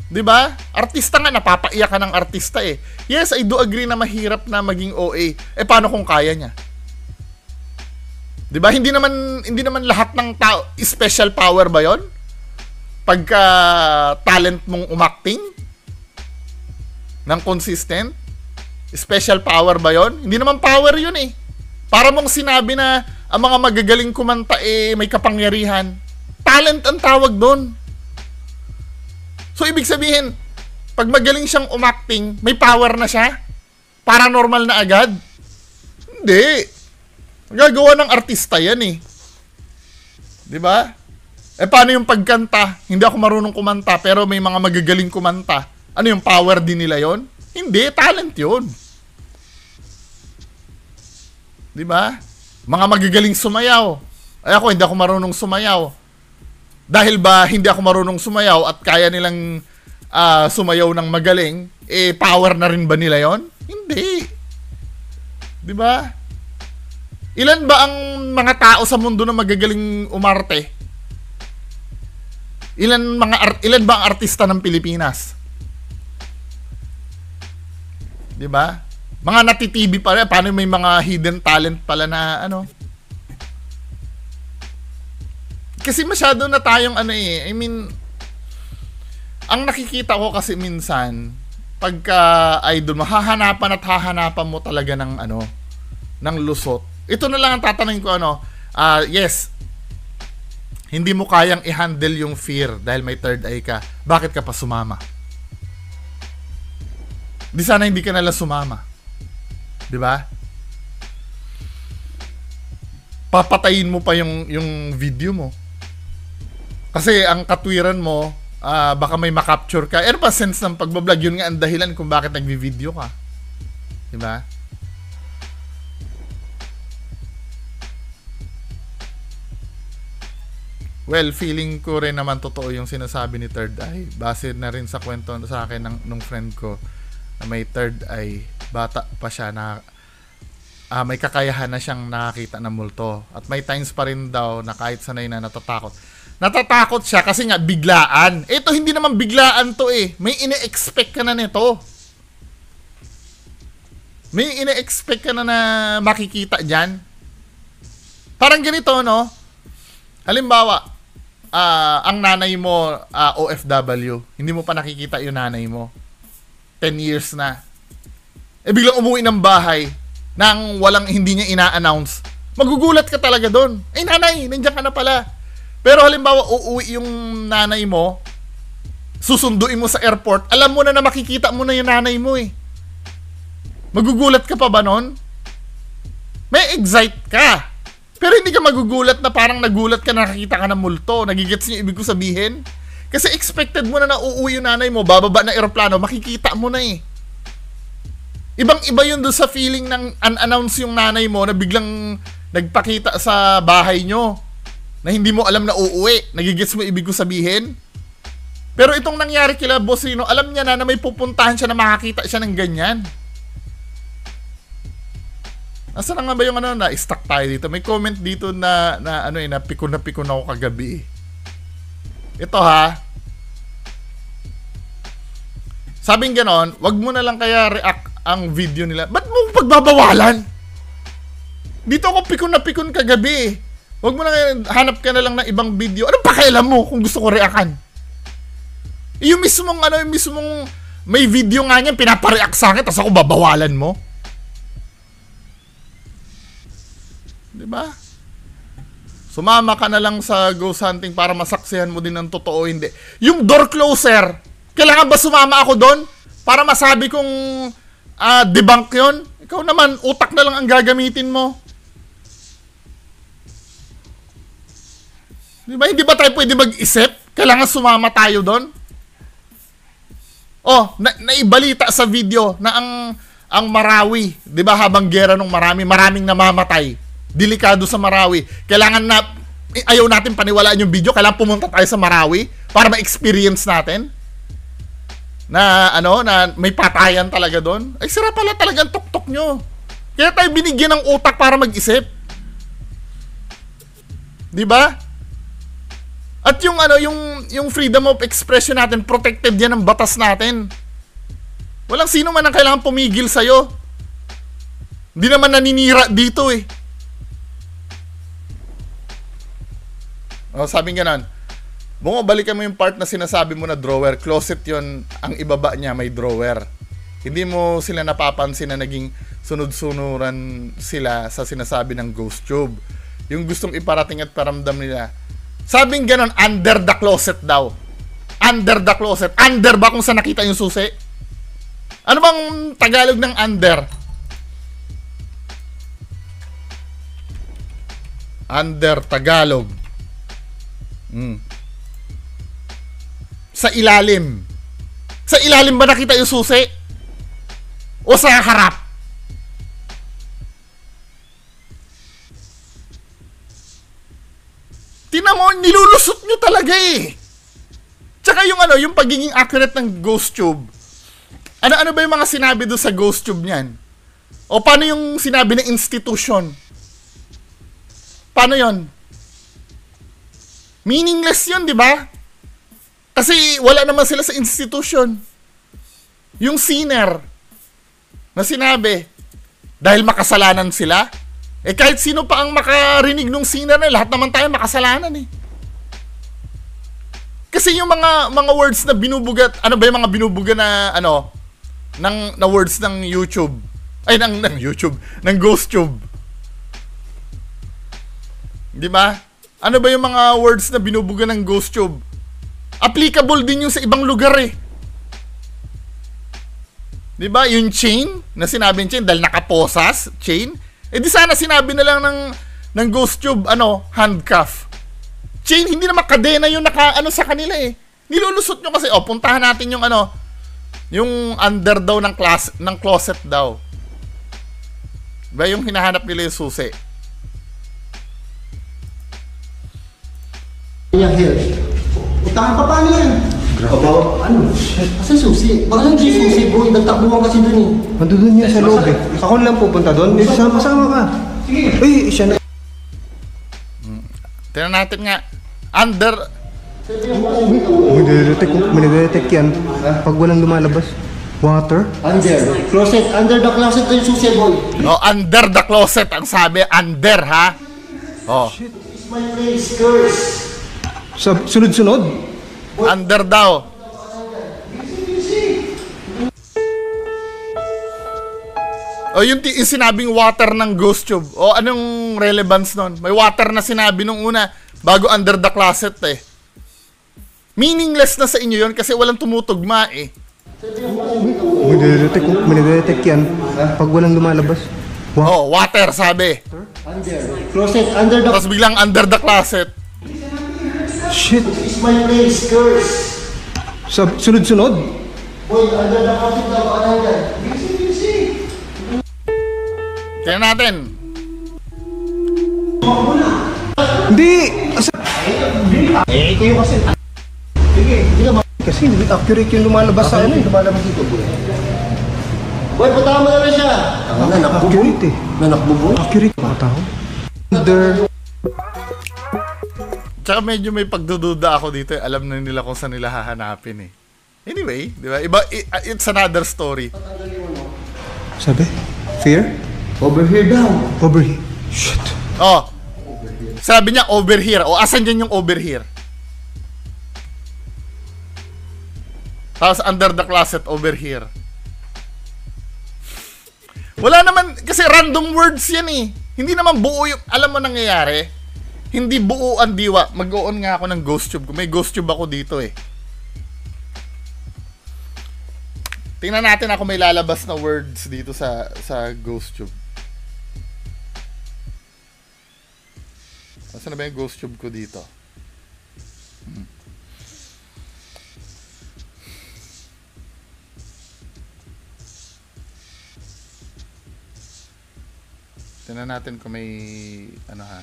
'Di ba? Artista nga, napapaiyak ka ng artista eh. Yes, I do agree na mahirap na maging OA. Eh paano kung kaya niya? 'Di ba? Hindi naman lahat ng tao special power ba 'yon? Pagka talent mong umakting ng consistent, special power ba 'yon? Hindi naman power 'yun eh. Para mong sinabi na ang mga magagaling kumanta eh may kapangyarihan. Talent ang tawag doon. So ibig sabihin, pag magaling siyang umakting, may power na siya? Paranormal na agad? Hindi. Gagawa ng artista yan eh. 'Di ba? Eh paano yung pagkanta? Hindi ako marunong kumanta pero may mga magagaling kumanta. Ano yung power din nila yon? Hindi, talent yun. 'Di ba? Mga magagaling sumayaw. Ay ako, hindi ako marunong sumayaw. Dahil ba hindi ako marunong sumayaw at kaya nilang sumayaw ng magaling, eh power na rin ba nila yon? Hindi. 'Di ba? Ilan ba ang mga tao sa mundo na magagaling umarte? Ilan ba ang artista ng Pilipinas? 'Di ba? Mga nati-TV pala, paano may mga hidden talent pala na ano? Kasi masyado na tayong ano eh. I mean, ang nakikita ko kasi minsan, pagka idol, hahanapan mo talaga ng ano, ng lusot. Ito na lang ang tatanungin ko ano, yes, hindi mo kayang i-handle yung fear dahil may third eye ka. Bakit ka pa sumama? Di sana hindi ka nalang sumama. 'Di ba? Papatayin mo pa yung video mo. Kasi ang katwiran mo, baka may makapture ka. Ano pa sense ng pagbablog? Yun nga ang dahilan kung bakit nagvi-video ka. 'Di ba? Well, feeling ko rin naman totoo yung sinasabi ni Third Eye. Base na rin sa kwento sa akin nung friend ko na may third eye, bata pa siya na may kakayahan na siyang nakakita ng multo. At may times pa rin daw na kahit sanay na natatakot. Natatakot siya kasi nga biglaan. Ito hindi naman biglaan to eh. May ine-expect ka na nito. May ine-expect ka na makikita dyan. Parang ganito, no? Halimbawa, ang nanay mo OFW. Hindi mo pa nakikita yung nanay mo. 10 years na. Biglang umuwi ng bahay nang hindi niya ina-announce. Magugulat ka talaga doon. Nanay, nandiyan ka na pala. Pero halimbawa, uuwi yung nanay mo, susunduin mo sa airport, alam mo na makikita mo na yung nanay mo eh. Magugulat ka pa ba nun? May excite ka. Pero hindi ka magugulat na parang nagulat ka na nakakita ka ng multo. Nagigets niyo ibig ko sabihin? Kasi expected mo na uuwi yung nanay mo, bababa na aeroplano, makikita mo na eh. Ibang-iba yun doon sa feeling ng unannounced yung nanay mo na biglang nagpakita sa bahay nyo na hindi mo alam na uuwi. Nagigets mo ibig ko sabihin? Pero itong nangyari kila Boss Rino, alam niya na may pupuntahan siya na makakita siya ng ganyan. Asa na nga ba yung na-stuck tayo dito? May comment dito na pikon ako kagabi. Ito ha. Sabing ganon, wag mo na lang kaya react ang video nila. Ba't mo pagbabawalan? Dito ako pikon kagabi. Wag mo na hanap ka na lang ng ibang video. Anong pakialam mo kung gusto ko reactan? Yung mismong may video nga niyan pinapareact sa akin tapos ako babawalan mo. Diba? Sumama ka na lang sa ghost hunting para masaksihan mo din ng totoo hindi. Yung door closer, kailangan ba sumama ako doon para masabi kong debunk yun? Ikaw naman, utak na lang ang gagamitin mo. Diba? Hindi ba tayo pwede mag-isip? Kailangan sumama tayo doon? Naibalita sa video na ang Marawi, diba habang gera nung maraming namamatay. Delikado sa Marawi. Kailangan ayaw natin paniwalaan yung video, kailangan pumunta tayo sa Marawi para ma-experience natin na may patayan talaga doon. Ay sira pala talagang tuktok nyo. Kaya tayo binigyan ng utak para mag-isip. 'Di ba? At yung freedom of expression natin, protected yan ng batas natin. Walang sino man ang kailangan pumigil sa'yo. Hindi naman naninira dito eh. Sabing ganon. Bumabalikan mo yung part na sinasabi mo na drawer. Closet yon, ang ibaba niya may drawer. Hindi mo sila napapansin na naging sunod-sunuran sila sa sinasabi ng ghost tube. Yung gustong iparating at paramdam nila. Sabing ganon, under the closet daw. Under the closet. Under ba kung saan nakita yung susi? Ano bang Tagalog ng under? Under Tagalog. Sa ilalim. Sa ilalim ba nakita yung susi? O sa harap? Tingnan mo, nilulusot nyo talaga eh. Tsaka yung pagiging accurate ng ghost tube. Ano ba yung mga sinabi doon sa ghost tube niyan? O paano yung sinabi ng institution? Paano yon? Meaningless yun, di ba? Kasi wala naman sila sa institution. Yung sinner na sinabi, dahil makasalanan sila, kahit sino pa ang makarinig ng sinner na, lahat naman tayo makasalanan eh. Kasi yung mga words na binubugat, ano ba yung mga binubuga na na words ng YouTube? Ay, ng YouTube, ng ghost tube. Di ba? Ano ba yung mga words na binubuga ng ghost tube? Applicable din yung sa ibang lugar eh. Di ba? Yung chain, na sinabing chain, dahil nakaposas, chain. Di sana sinabi na lang ng ghost tube, handcuff. Chain, hindi naman kadena yung sa kanila eh. Nilulusot nyo kasi, puntahan natin yung yung under daw ng closet daw. Diba yung hinahanap nila yung susi?
Yung hill. Utang pa paano yan? Grabe.
Ano? Asan susi? Baka lang di susi, boy. Nagtakbuhan kasi dun eh.
Nandun yan sa loob eh. Ako lang pupunta doon. Sama-sama ka. Sige. Uy, siya na.
Tingnan natin nga. Under...
May nagdetect yan. Pag walang lumalabas. Water.
Under. Closet. Under the closet yung susi, boy.
Oh, under the closet ang sabi. Under, ha? Oh.
It's my place, curse.
Sunod-sunod.
Under daw. O yung sinabing water ng ghost tube. O anong relevance nun? May water na sinabi nung una bago under the closet eh. Meaningless na sa inyo yun kasi walang tumutugma eh.
May nagdetect yan. Pag walang lumalabas.
Oh, water sabi.
Under. Closet. Under the...
Tapos biglang under the closet.
Shit.
It's my place, curse.
Sunod-sunod.
Boy, under the closet daw. Ano yan?
Tingnan natin.
Hindi.
Eh, kayo kasi. Sige, hindi ka
Kasi hindi accurate yung lumalabas sa ano eh.
lumalabas dito, boy. Boy, patahan mo na rin siya. Nanakbo, boy.
Accurate eh.
Nanakbo, boy.
Accurate mga tao. Under.
Tsaka medyo may pagdududa ako dito eh. Alam na nila kung saan nila hahanapin eh. Anyway, di ba? Iba, it's another story.
Sabi? Fear?
Over here daw.
Over here. Shit.
Oh. Sabi niya over here. O asan dyan yung over here? Tapos under the closet over here. Wala naman, kasi random words yan eh. Hindi naman buo yung, alam mo nangyayari? Hindi buo ang diwa. Mag-on nga ako ng ghost tube. May ghost tube ako dito eh. Tingnan natin ako may lalabas na words dito sa ghost tube. Nasaan na ba yung ghost tube ko dito? Tingnan natin kung may ano ha.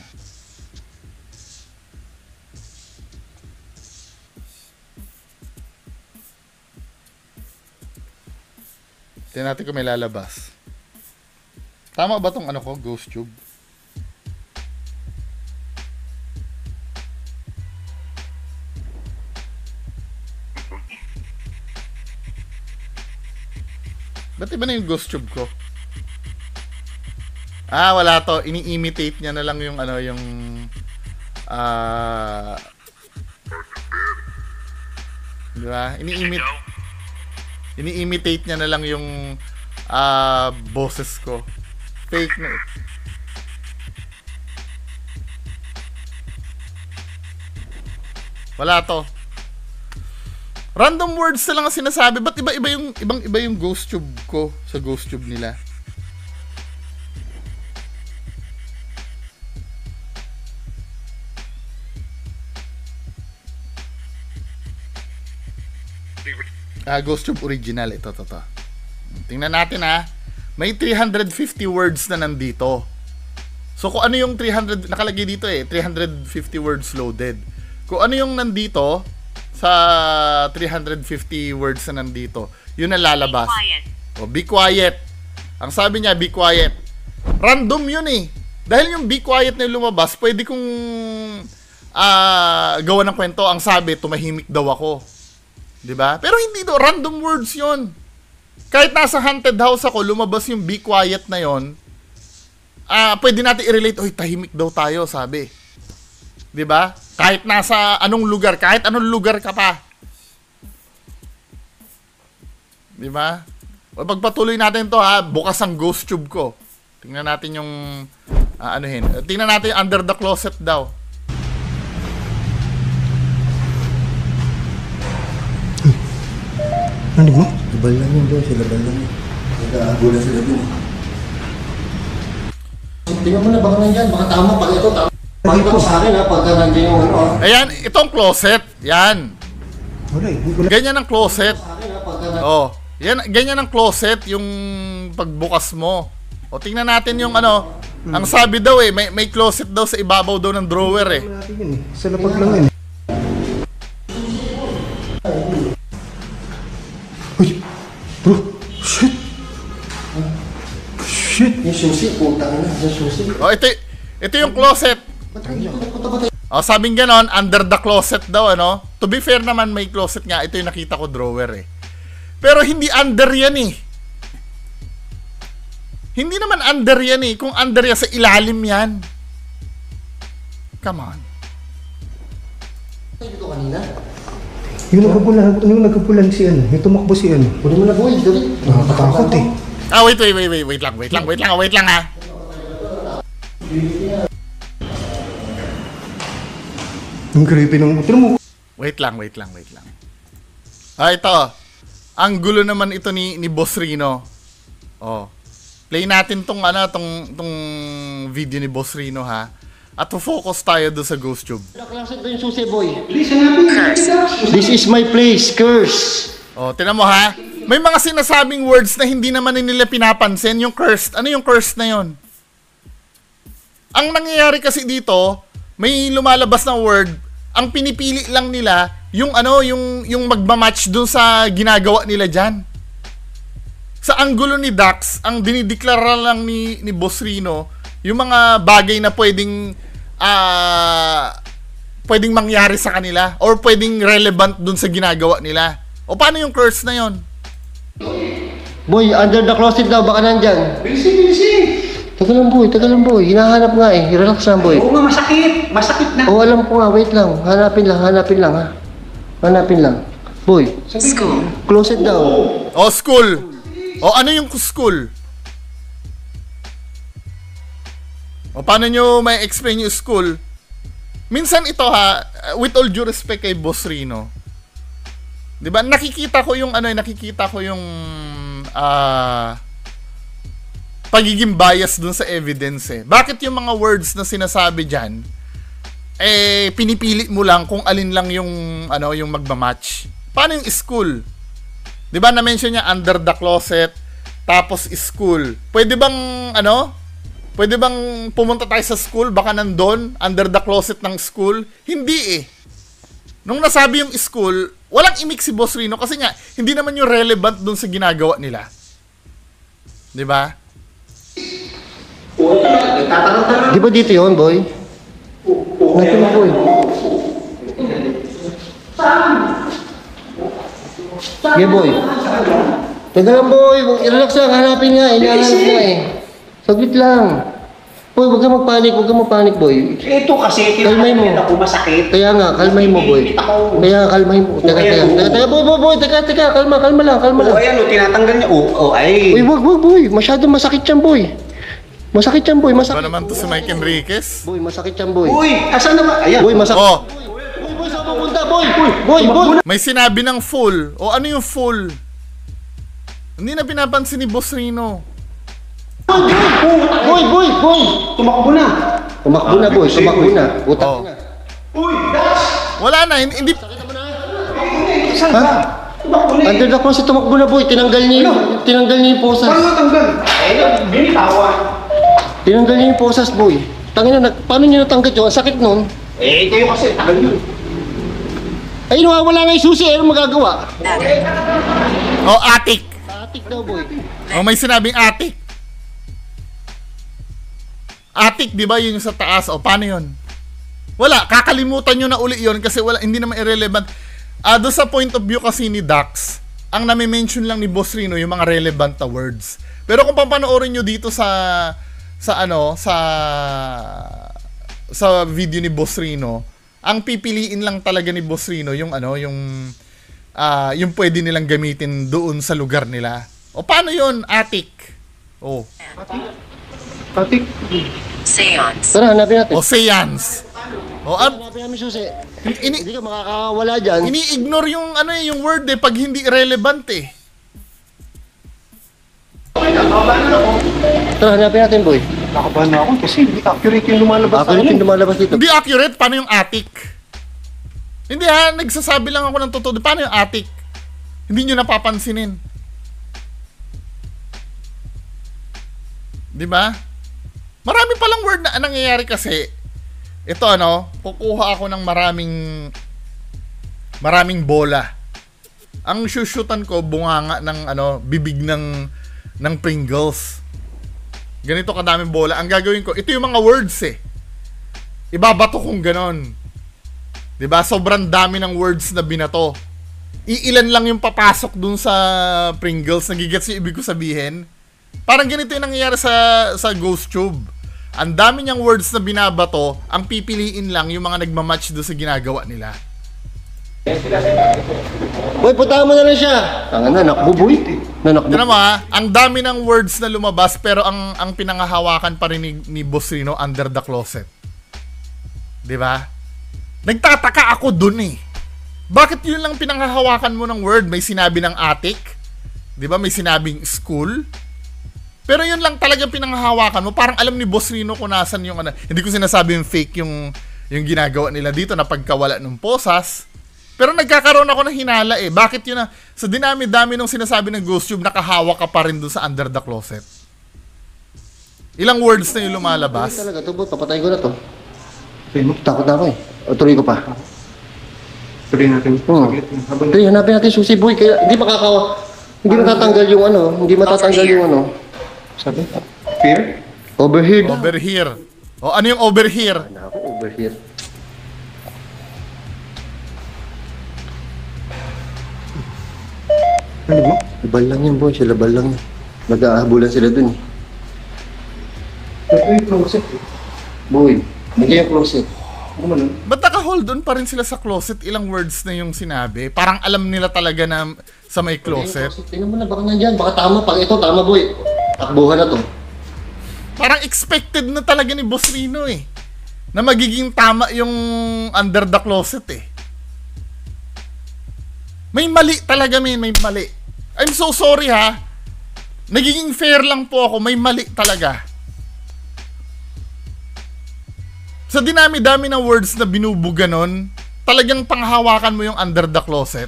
Tingnan natin kung may lalabas. Tama ba tong ano ko, ghost tube? Ba't iba na yung ghost tube ko? Ah, wala to. Ini-imitate niya na lang yung ano, yung di ba? Ini-imitate niya na lang yung boses ko. Fake na. Wala to. Random words na lang ang sinasabi. Ba't iba yung ghost tube ko sa ghost tube nila? Ghost tube original. Ito. Tingnan natin ha. May 350 words na nandito. So kung ano yung 300, nakalagay dito eh, 350 words loaded. Kung ano yung nandito sa 350 words na nandito, yun ang lalabas. O, be quiet. Ang sabi niya, be quiet. Random yun eh. Dahil yung be quiet na yung lumabas, pwede kong gawa ng kwento. Ang sabi, tumahimik daw ako. Diba? Pero hindi do, random words yun. Kahit nasa haunted house ako, lumabas yung be quiet na yon, pwede natin i-relate, oy, tahimik daw tayo, sabi. Diba? Kahit nasa anong lugar, kahit anong lugar ka pa. Diba? O pagpatuloy natin to ha, bukas ang ghost tube ko. Tingnan natin yung, tingnan natin under the closet daw.
Narinig mo?
Labal lang yun, boy. Labal lang yun. Nag-aagulan sila dun. Tingnan mo na, baka nandyan. Baka tama. Pag ito, tama. Pakita ko sa akin ha, pagka nandyan yung ano.
Ayan, itong closet. Yan.
Wala eh.
Ganyan ang closet.
Sa akin ha, pagka nandyan.
Oh, yan, ganyan ang closet yung pagbukas mo. O tingnan natin yung ano, ang sabi daw eh, may closet daw sa ibabaw daw ng drawer eh.
Natin yun eh. Sa lapag lang yun eh. Bro, shit. Shit.
Yung susi, putang ina. Yung susi.
Oh, ito yung closet. Oh, sabing ganon, under the closet daw, ano? To be fair naman, may closet nga. Ito yung nakita ko drawer eh. Pero hindi under yan eh. Hindi naman under yan eh. Kung under yan, sa ilalim yan. Come on.
Dito kanina.
Yung nagkapulan si ano, yung tumakbo si ano.
Kunin mo na boy, dali.
Nakakatakot eh.
Ah, wait lang ha.
Ang creepy ng utro mo.
Wait lang. Ah, ito. Ang gulo naman ito ni Boss Rino. Oh. Play natin tong video ni Boss Rino ha. At focus tayo doon sa ghost tube.
Closet ba yung susi boy? This is my place, curse.
Oh, tinan mo ha. May mga sinasabing words na hindi naman nila pinapansin. Yung cursed. Ano yung cursed na yon? Ang nangyayari kasi dito, may lumalabas na word, ang pinipili lang nila yung yung magma-match dun sa ginagawa nila diyan. Sa anggulo ni Dax, ang dinideklara lang ni Boss Rino yung mga bagay na pwedeng mangyari sa kanila or pwedeng relevant dun sa ginagawa nila. O paano yung curse na yon?
Boy, under the closet daw, baka nandyan.
Bilisi!
Tagal lang boy. Hinahanap nga eh. Relax lang boy.
Oo nga, masakit na.
Oo, alam ko nga, wait lang. Hanapin lang ha. Hanapin lang. Boy,
School.
closet daw.
O school. O ano yung school? O paano nyo may explain yung school? Minsan ito ha, with all due respect kay Boss Rino, 'di ba? Nakikita ko yung pagiging bias dun sa evidence eh. Bakit yung mga words na sinasabi diyan pinipili mo lang kung alin lang yung yung magma-match? Paano yung school? 'Di ba na-mention niya under the closet tapos school. Pwede bang pumunta tayo sa school baka nandun under the closet ng school? Hindi eh. Nung nasabi yung school, walang imik si Boss Rino kasi nga hindi naman yung relevant dun sa ginagawa nila. 'Di ba?
Di ba dito yun, boy? Natin mo, boy. Okay, boy. Teka lang, boy. Relax lang. Hanapin nga. Hinahanap nga eh. Saglit lang. Boy, huwag kang magpanik, boy.
Ito kasi,
Kalmay mo.
ako masakit.
Kaya nga, kalmay mo, boy. Kalmay mo. Teka, boy. Teka. Kalma lang.
O ayan, tinatanggal niya. Ay.
Uy, wag, boy. Masyado masakit yan, boy. Masakit yan, boy.
Ba
Masakit.
naman to si Mike Enriquez?
Boy, masakit yan, boy.
Uy, asan na ba? Ayan.
Boy, masakit.
Oh,
Boy, saan pupunta, boy? Boy.
may sinabi ng full. O ano yung full? Hindi na pinapansin ni Boss Rino.
Boy.
Tumakbo na.
Tumakbo na, boy. Tumakbo na. Putak
Oh.
na.
Uy, Dax!
Wala na, hindi
Saan ba? Tumakbo na.
Under the cross, tumakbo na, boy. Tinanggal niya yung posas.
Paano natanggal? Binitawan.
Tinanggal niya yung posas, boy. Tangina, paano niya natanggal yun? Ang sakit nun.
Kayo kasi, tagal yun.
Ay, nawawala nga yung susi. Ano magagawa?
O attic.
Atik daw, boy.
O may sinabing attic. Attic, di ba yun yung sa taas? O paano yun? Wala, kakalimutan nyo na uli yun kasi hindi naman irrelevant. Doon sa point of view kasi ni Dax, ang nami-mention lang ni Boss Rino yung mga relevant na words. Pero kung papanoorin nyo dito sa video ni Boss Rino, ang pipiliin lang talaga ni Boss Rino yung yung pwede nilang gamitin doon sa lugar nila. O paano yun? Attic. Oh.
Patik.
Seance.
Tara, hanapin natin.
O seance. O
Hanapin namin susi. Hindi ka makakawala dyan.
ini-ignore yung yung word pag hindi relevant eh.
Tara, hanapin natin, boy.
Nakabahan na ako kasi hindi accurate yung lumalabas sa
Accurate
akin.
yung lumalabas dito.
Hindi accurate, paano yung attic? Hindi ha, nagsasabi lang ako ng totoo. Paano yung attic? Hindi nyo napapansinin. Di ba? Marami palang word na nangyayari kasi. Ito kukuha ako ng maraming bola. Ang shoot-shootan ko, bunganga ng bibig ng Pringles. Ganito kadaming bola. Ang gagawin ko, ito yung mga words eh. Ibabato kong ganon. 'Di ba? Sobrang dami ng words na binato. Iilan lang yung papasok dun sa Pringles. Nagigets yung ibig ko sabihin? Parang ganito yung nangyayari sa GhostTube. Ang dami niyang words na binabato, ang pipiliin lang yung mga nagmamatch doon sa ginagawa nila.
Boy, puntahan mo na lang siya. Tanga na, nakbo boy. Nanakbo.
Tignan mo ha, ang dami ng words na lumabas pero ang pinangahawakan pa rin ni Boss Rino, under the closet. 'Di ba? Nagtataka ako dun eh. Bakit yun lang pinanghahawakan mo ng word? May sinabi ng attic, 'di ba? May sinabing school. Pero yun lang talaga pinanghahawakan mo. Parang alam ni Boss Rino kung nasan yung hindi ko sinasabi yung fake yung ginagawa nila dito na pagkawala ng posas. Pero nagkakaroon ako ng hinala eh. Bakit yun sa dinami-dami nung sinasabi ng GhostTube, nakahawak ka pa rin dun sa under the closet? Ilang words na yung lumalabas?
Talaga to, boy. Papatay ko na to. Takot na ako eh. O, tuloy ko pa.
Tuloy natin.
Tuloy, hanapin natin susi, boy. Kaya hindi matatanggal yung hindi matatanggal yung
Sabi? Fear?
over here.
Over here. O ano yung over here?
Ako, over here.
Ano mo?
Labal lang yan, boy. Sila labal lang yan. Mag-aahabulan sila dun eh.
Ito yung closet eh.
Boy, hindi yung closet.
Ano man?
Ba't naka-hold on pa rin sila sa closet? Ilang words na yung sinabi? Parang alam nila talaga na sa may closet.
Tingnan mo na, baka nandyan. Baka tama. Pag ito, tama, boy. Takbuhan na to.
Parang expected na talaga ni Boss Rino eh. Na magiging tama yung under the closet eh. May mali talaga, may mali. I'm so sorry ha. Nagiging fair lang po ako, may mali talaga. Sa dinami-dami ng words na binubuga nun, talagang panghawakan mo yung under the closet.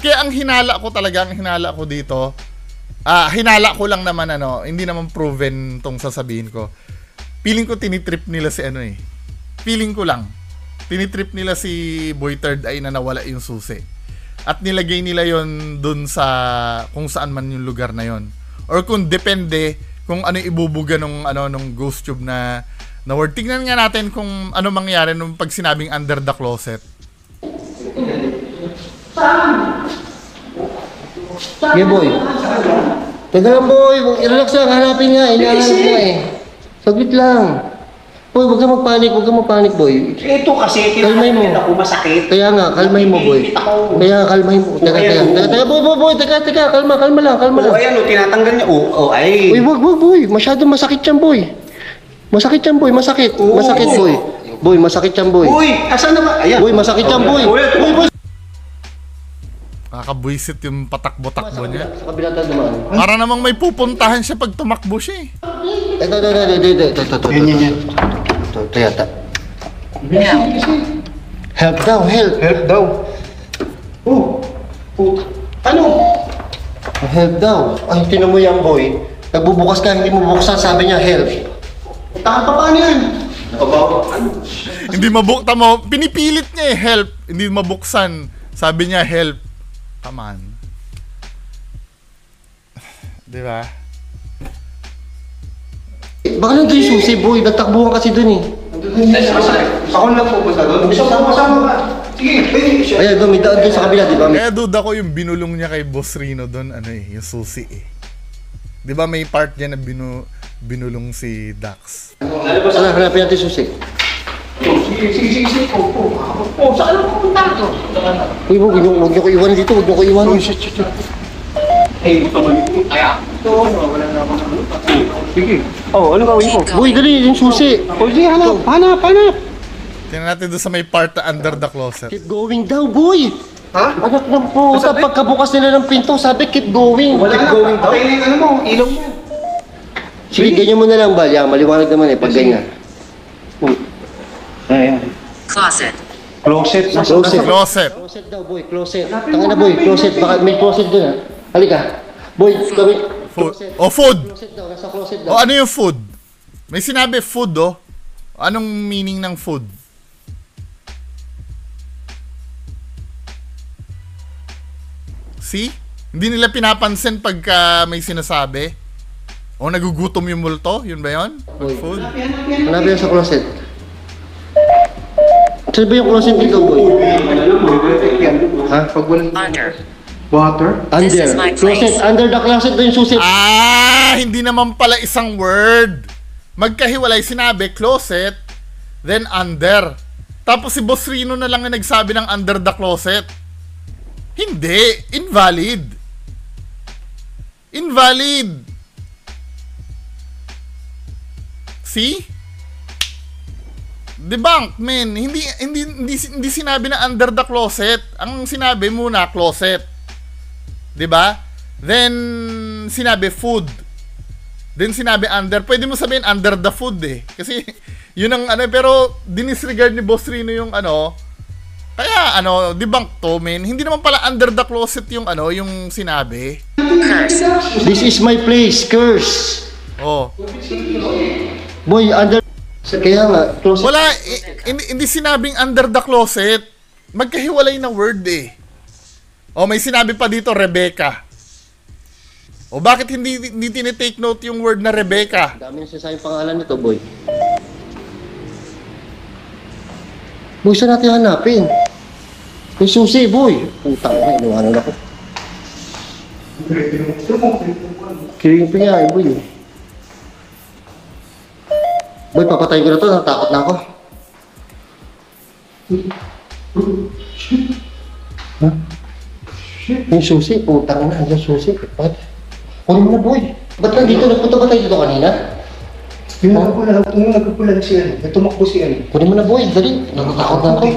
Kaya ang hinala ko dito, hinala ko lang naman hindi naman proven tong sasabihin ko. Feeling ko tinitrip nila si Feeling ko lang. Tinitrip nila si Boy Third Eye na nawala yung susi. At nilagay nila yon dun sa kung saan man yung lugar na yon. Or kung depende kung ano ibubuga nung GhostTube na word. Tingnan nga natin kung ano mangyari nung pag sinabing under the closet.
Yeah, boy. Teka lang, boy. Relax lang. Hanapin nga. Inaanap mo eh. Saglit lang. Boy, huwag kang magpanik, boy.
Ito kasi,
Kalmay mo.
kinakailan ako masakit.
Kaya nga, kalmay mo, boy. Kaya kalmay mo. Teka, boy. Teka. Kalma lang.
Oo, ayan, tinatanggal niya. Ay.
Uy, wag, boy. Masyadong masakit yan, boy. Masakit.
Oo.
Masakit, boy. Boy, masakit yan, boy.
Uy, asan na ba? Ayan.
Boy, masakit yan, boy. Boy.
Nakakabuisit yung patakbo-takbo niya.
Sa kabila tayo dumaan.
Para namang may pupuntahan siya pag tumakbo siya eh.
Ito.
Yan.
Ito yata. Help daw.
Help daw.
Ano?
Help daw. Ay, tinan mo yan, boy. Nagbubukas ka, hindi mo bubuksan, sabi niya, help.
Taka pa paano yan?
Hindi mabukta mo. Pinipilit niya eh, help. Hindi mabuksan. Sabi niya, help. Come on. Diba?
Baka nandun yung susi, boy. Nagtakbuhan kasi dun eh.
Ako lang pupunta doon.
Gusto mo kasama ka? Sige, pwede siya.
Ayan, may daan dun sa kabila, di ba?
Kaya duda ko yung binulong niya kay Boss Rino doon, yung susi eh. Diba may part niya na binulong si Dax?
Hanapin natin yung susi.
Sige. Saan ako pupunta ito?
Uy, huwag niyo ko iwan dito. Huwag niyo ko iwan.
Eh, ito man. Kaya. Ito, wala na akong nalupa.
Sige. Ano gawin ko?
Boy, dali, yung susi.
Sige, hanap.
Tingnan natin doon sa may part na under the closet.
Keep going daw, boy.
Ha?
Anak ng puta, pagkabukas nila ng pinto, sabi, keep going.
Wala na.
going daw?
Patay na yung mo, ilaw mo.
Sige, ganyan mo na lang, Bal. Yan, maliwanag naman eh, pag ganyan.
Ayan.
Closet.
Closet.
Closet.
Closet.
Closet daw, boy, closet. Tanga na, boy, closet. Baka may closet dun, ha? Halika. Boy, kami.
Food. O food.
Closet daw, nasa closet
O
daw.
ano yung food? May sinabi food oh. Anong meaning ng food? See? Hindi nila pinapansin pagka may sinasabi. O nagugutom yung multo? Yun ba yun?
Boy.
Food?
Hanapin yan sa closet. Saan ba yung closet dito, boy?
Ha? Pag walang
Under.
water?
This
Under.
is my
Closet.
place.
Under the closet ba yung susi?
Hindi naman pala isang word. Magkahiwalay, sinabi, closet, then under. Tapos si Boss Rino na lang ang nagsabi ng under the closet. Hindi. Invalid. Invalid. See? Debunk, men. Hindi sinabi na under the closet. Ang sinabi muna, closet. 'Di ba? Then sinabi food. Then sinabi under. Pwede mo sabihin under the food eh. Kasi yun ang ano, pero dinisregard ni Boss Rino yung ano. Kaya ano, debunk to, men. Hindi naman pala under the closet yung ano, yung sinabi.
Curse.
This is my place. Curse.
Oh.
Boy, under... Kaya nga, closet.
Wala, hindi sinabing under the closet. Magkahiwalay na word eh. O may sinabi pa dito, Rebecca. O bakit hindi tinitake note yung word na Rebecca?
Dami na sasayang pangalan nito, boy. Boy, saan natin hanapin? Yung susi, boy. Putang na, iniwanan ako. Kiling pa nga, boy. Boy, papatayin ko na to. Natakot na ako. Ha? Yung susi, putang na. Yung susi. Bakit? Kunin mo na, boy. Ba't nandito? Nagpunta ba tayo dito kanina?
Yung nagpupula na siya. Tumakbo siya.
Kunin mo na, boy. Dali. Natatakot na ako.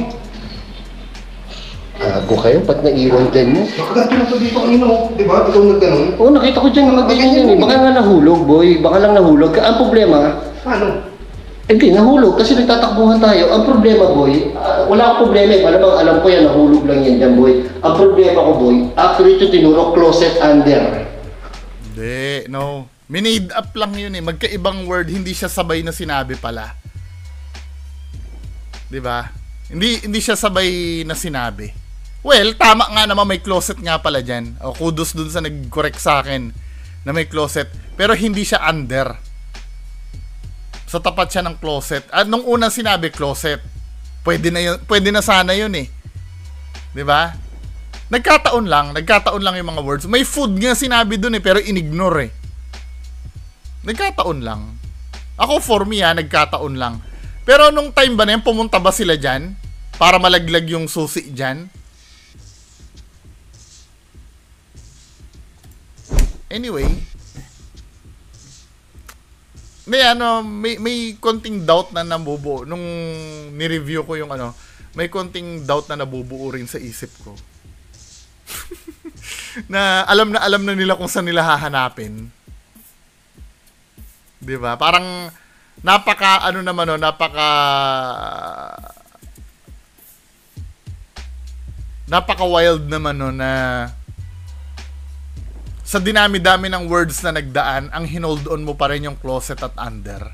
Ako kayo, ba't naiwan dyan mo?
Nakagato na to dito kanina, di ba? Ikaw nagganon.
Oo, nakita ko dyan na ganyan yan eh. Baka nga nahulog, boy. Baka lang nahulog. Ang problema,
Paano?
hindi, nahulog kasi nagtatakbuhan tayo. Ang problema, boy, wala akong problema eh. Malamang alam ko yan, nahulog lang yan dyan, boy. Ang problema ko, boy, actually ito tinuro, closet under.
Hindi, no. Minade up lang yun eh. Magkaibang word, hindi siya sabay na sinabi pala. 'Di ba? Hindi siya sabay na sinabi. Well, tama nga naman, may closet nga pala dyan. O, kudos dun sa nag-correct sa akin na may closet. Pero hindi siya under. So, tapat siya ng closet. At nung unang sinabi, closet. Pwede na sana yun eh. 'Di ba? Nagkataon lang yung mga words. May food nga sinabi dun eh, pero inignore eh. Nagkataon lang. Ako for me nagkataon lang. Pero nung time ba na yan, pumunta ba sila dyan? Para malaglag yung susi dyan? Anyway. May konting doubt na nabubuo. Nung ni-review ko yung may konting doubt na nabubuo rin sa isip ko. na alam na nila kung saan nila hahanapin. 'Di ba? Parang napaka wild naman na sa dinami-dami ng words na nagdaan, ang hinold on mo pa rin yung closet at under.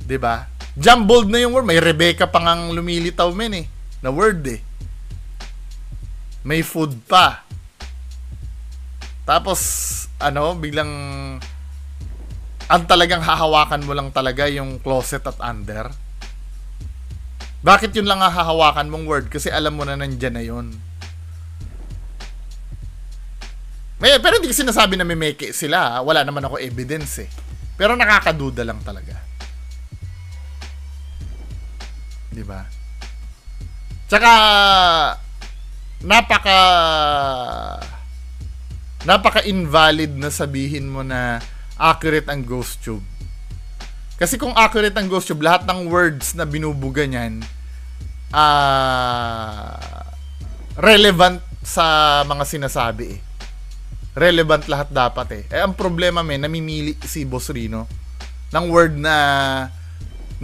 'Di ba? Jumbled na yung word, may Rebecca pa ngang lumilitaw men eh, na word eh. May food pa. Tapos biglang ang talagang hahawakan mo lang talaga yung closet at under. Bakit yun lang hahawakan mong word? Kasi alam mo na nandyan na yun. Pero hindi ko sinasabi na may meke sila. Wala naman ako evidence eh. Pero nakakaduda lang talaga. Diba? Tsaka napaka-invalid na sabihin mo na accurate ang ghost tube. Kasi kung accurate ang ghost tube, lahat ng words na binubuga niyan relevant sa mga sinasabi eh. Relevant lahat dapat eh. Ang problema namimili si Boss Rino ng word na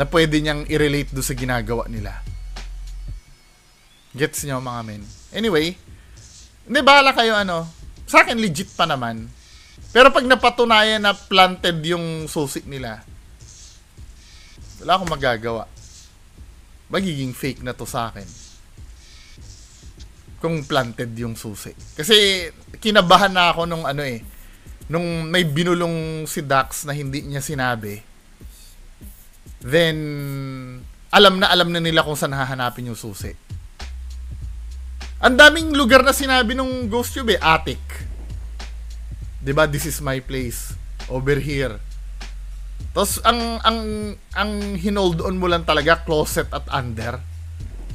pwede niyang i-relate do sa ginagawa nila. Gets niyo mga men? Anyway, hindi, bahala kayo sa akin legit pa naman. Pero pag napatunayan na planted yung susi nila, wala akong magagawa. Magiging fake na to sa akin. kung planted yung susi. Kasi kinabahan na ako nung nung may binulong si Dax na hindi niya sinabi. Then alam na nila kung saan hahanapin yung susi. Ang daming lugar na sinabi nung Ghost Tube attic. 'Di ba? This is my place. Over here. Tapos ang hinold on mo lang talaga closet at under.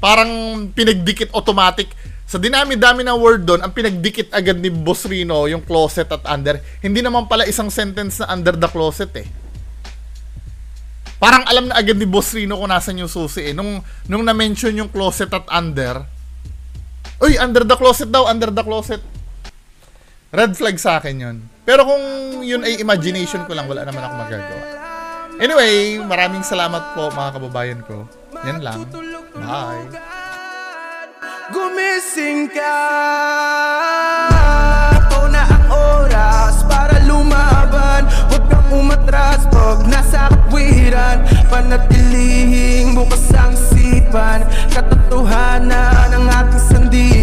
Parang pinagdikit automatic. Sa dinami-dami ng word doon, ang pinagdikit agad ni Boss Rino yung closet at under. Hindi naman pala isang sentence na under the closet eh. Parang alam na agad ni Boss Rino kung nasan yung susi eh. Nung na-mention yung closet at under, uy, under the closet daw, under the closet. Red flag sa akin yun. Pero kung yun ay imagination ko lang, wala naman ako magagawa. Anyway, maraming salamat po mga kababayan ko. Yan lang. Bye.
Gumising ka. Ito na ang oras para lumaban. Huwag kang umatras pag nasa katwiran. Panatilihing bukas ang isipan. Katotohanan ng ating sandigan.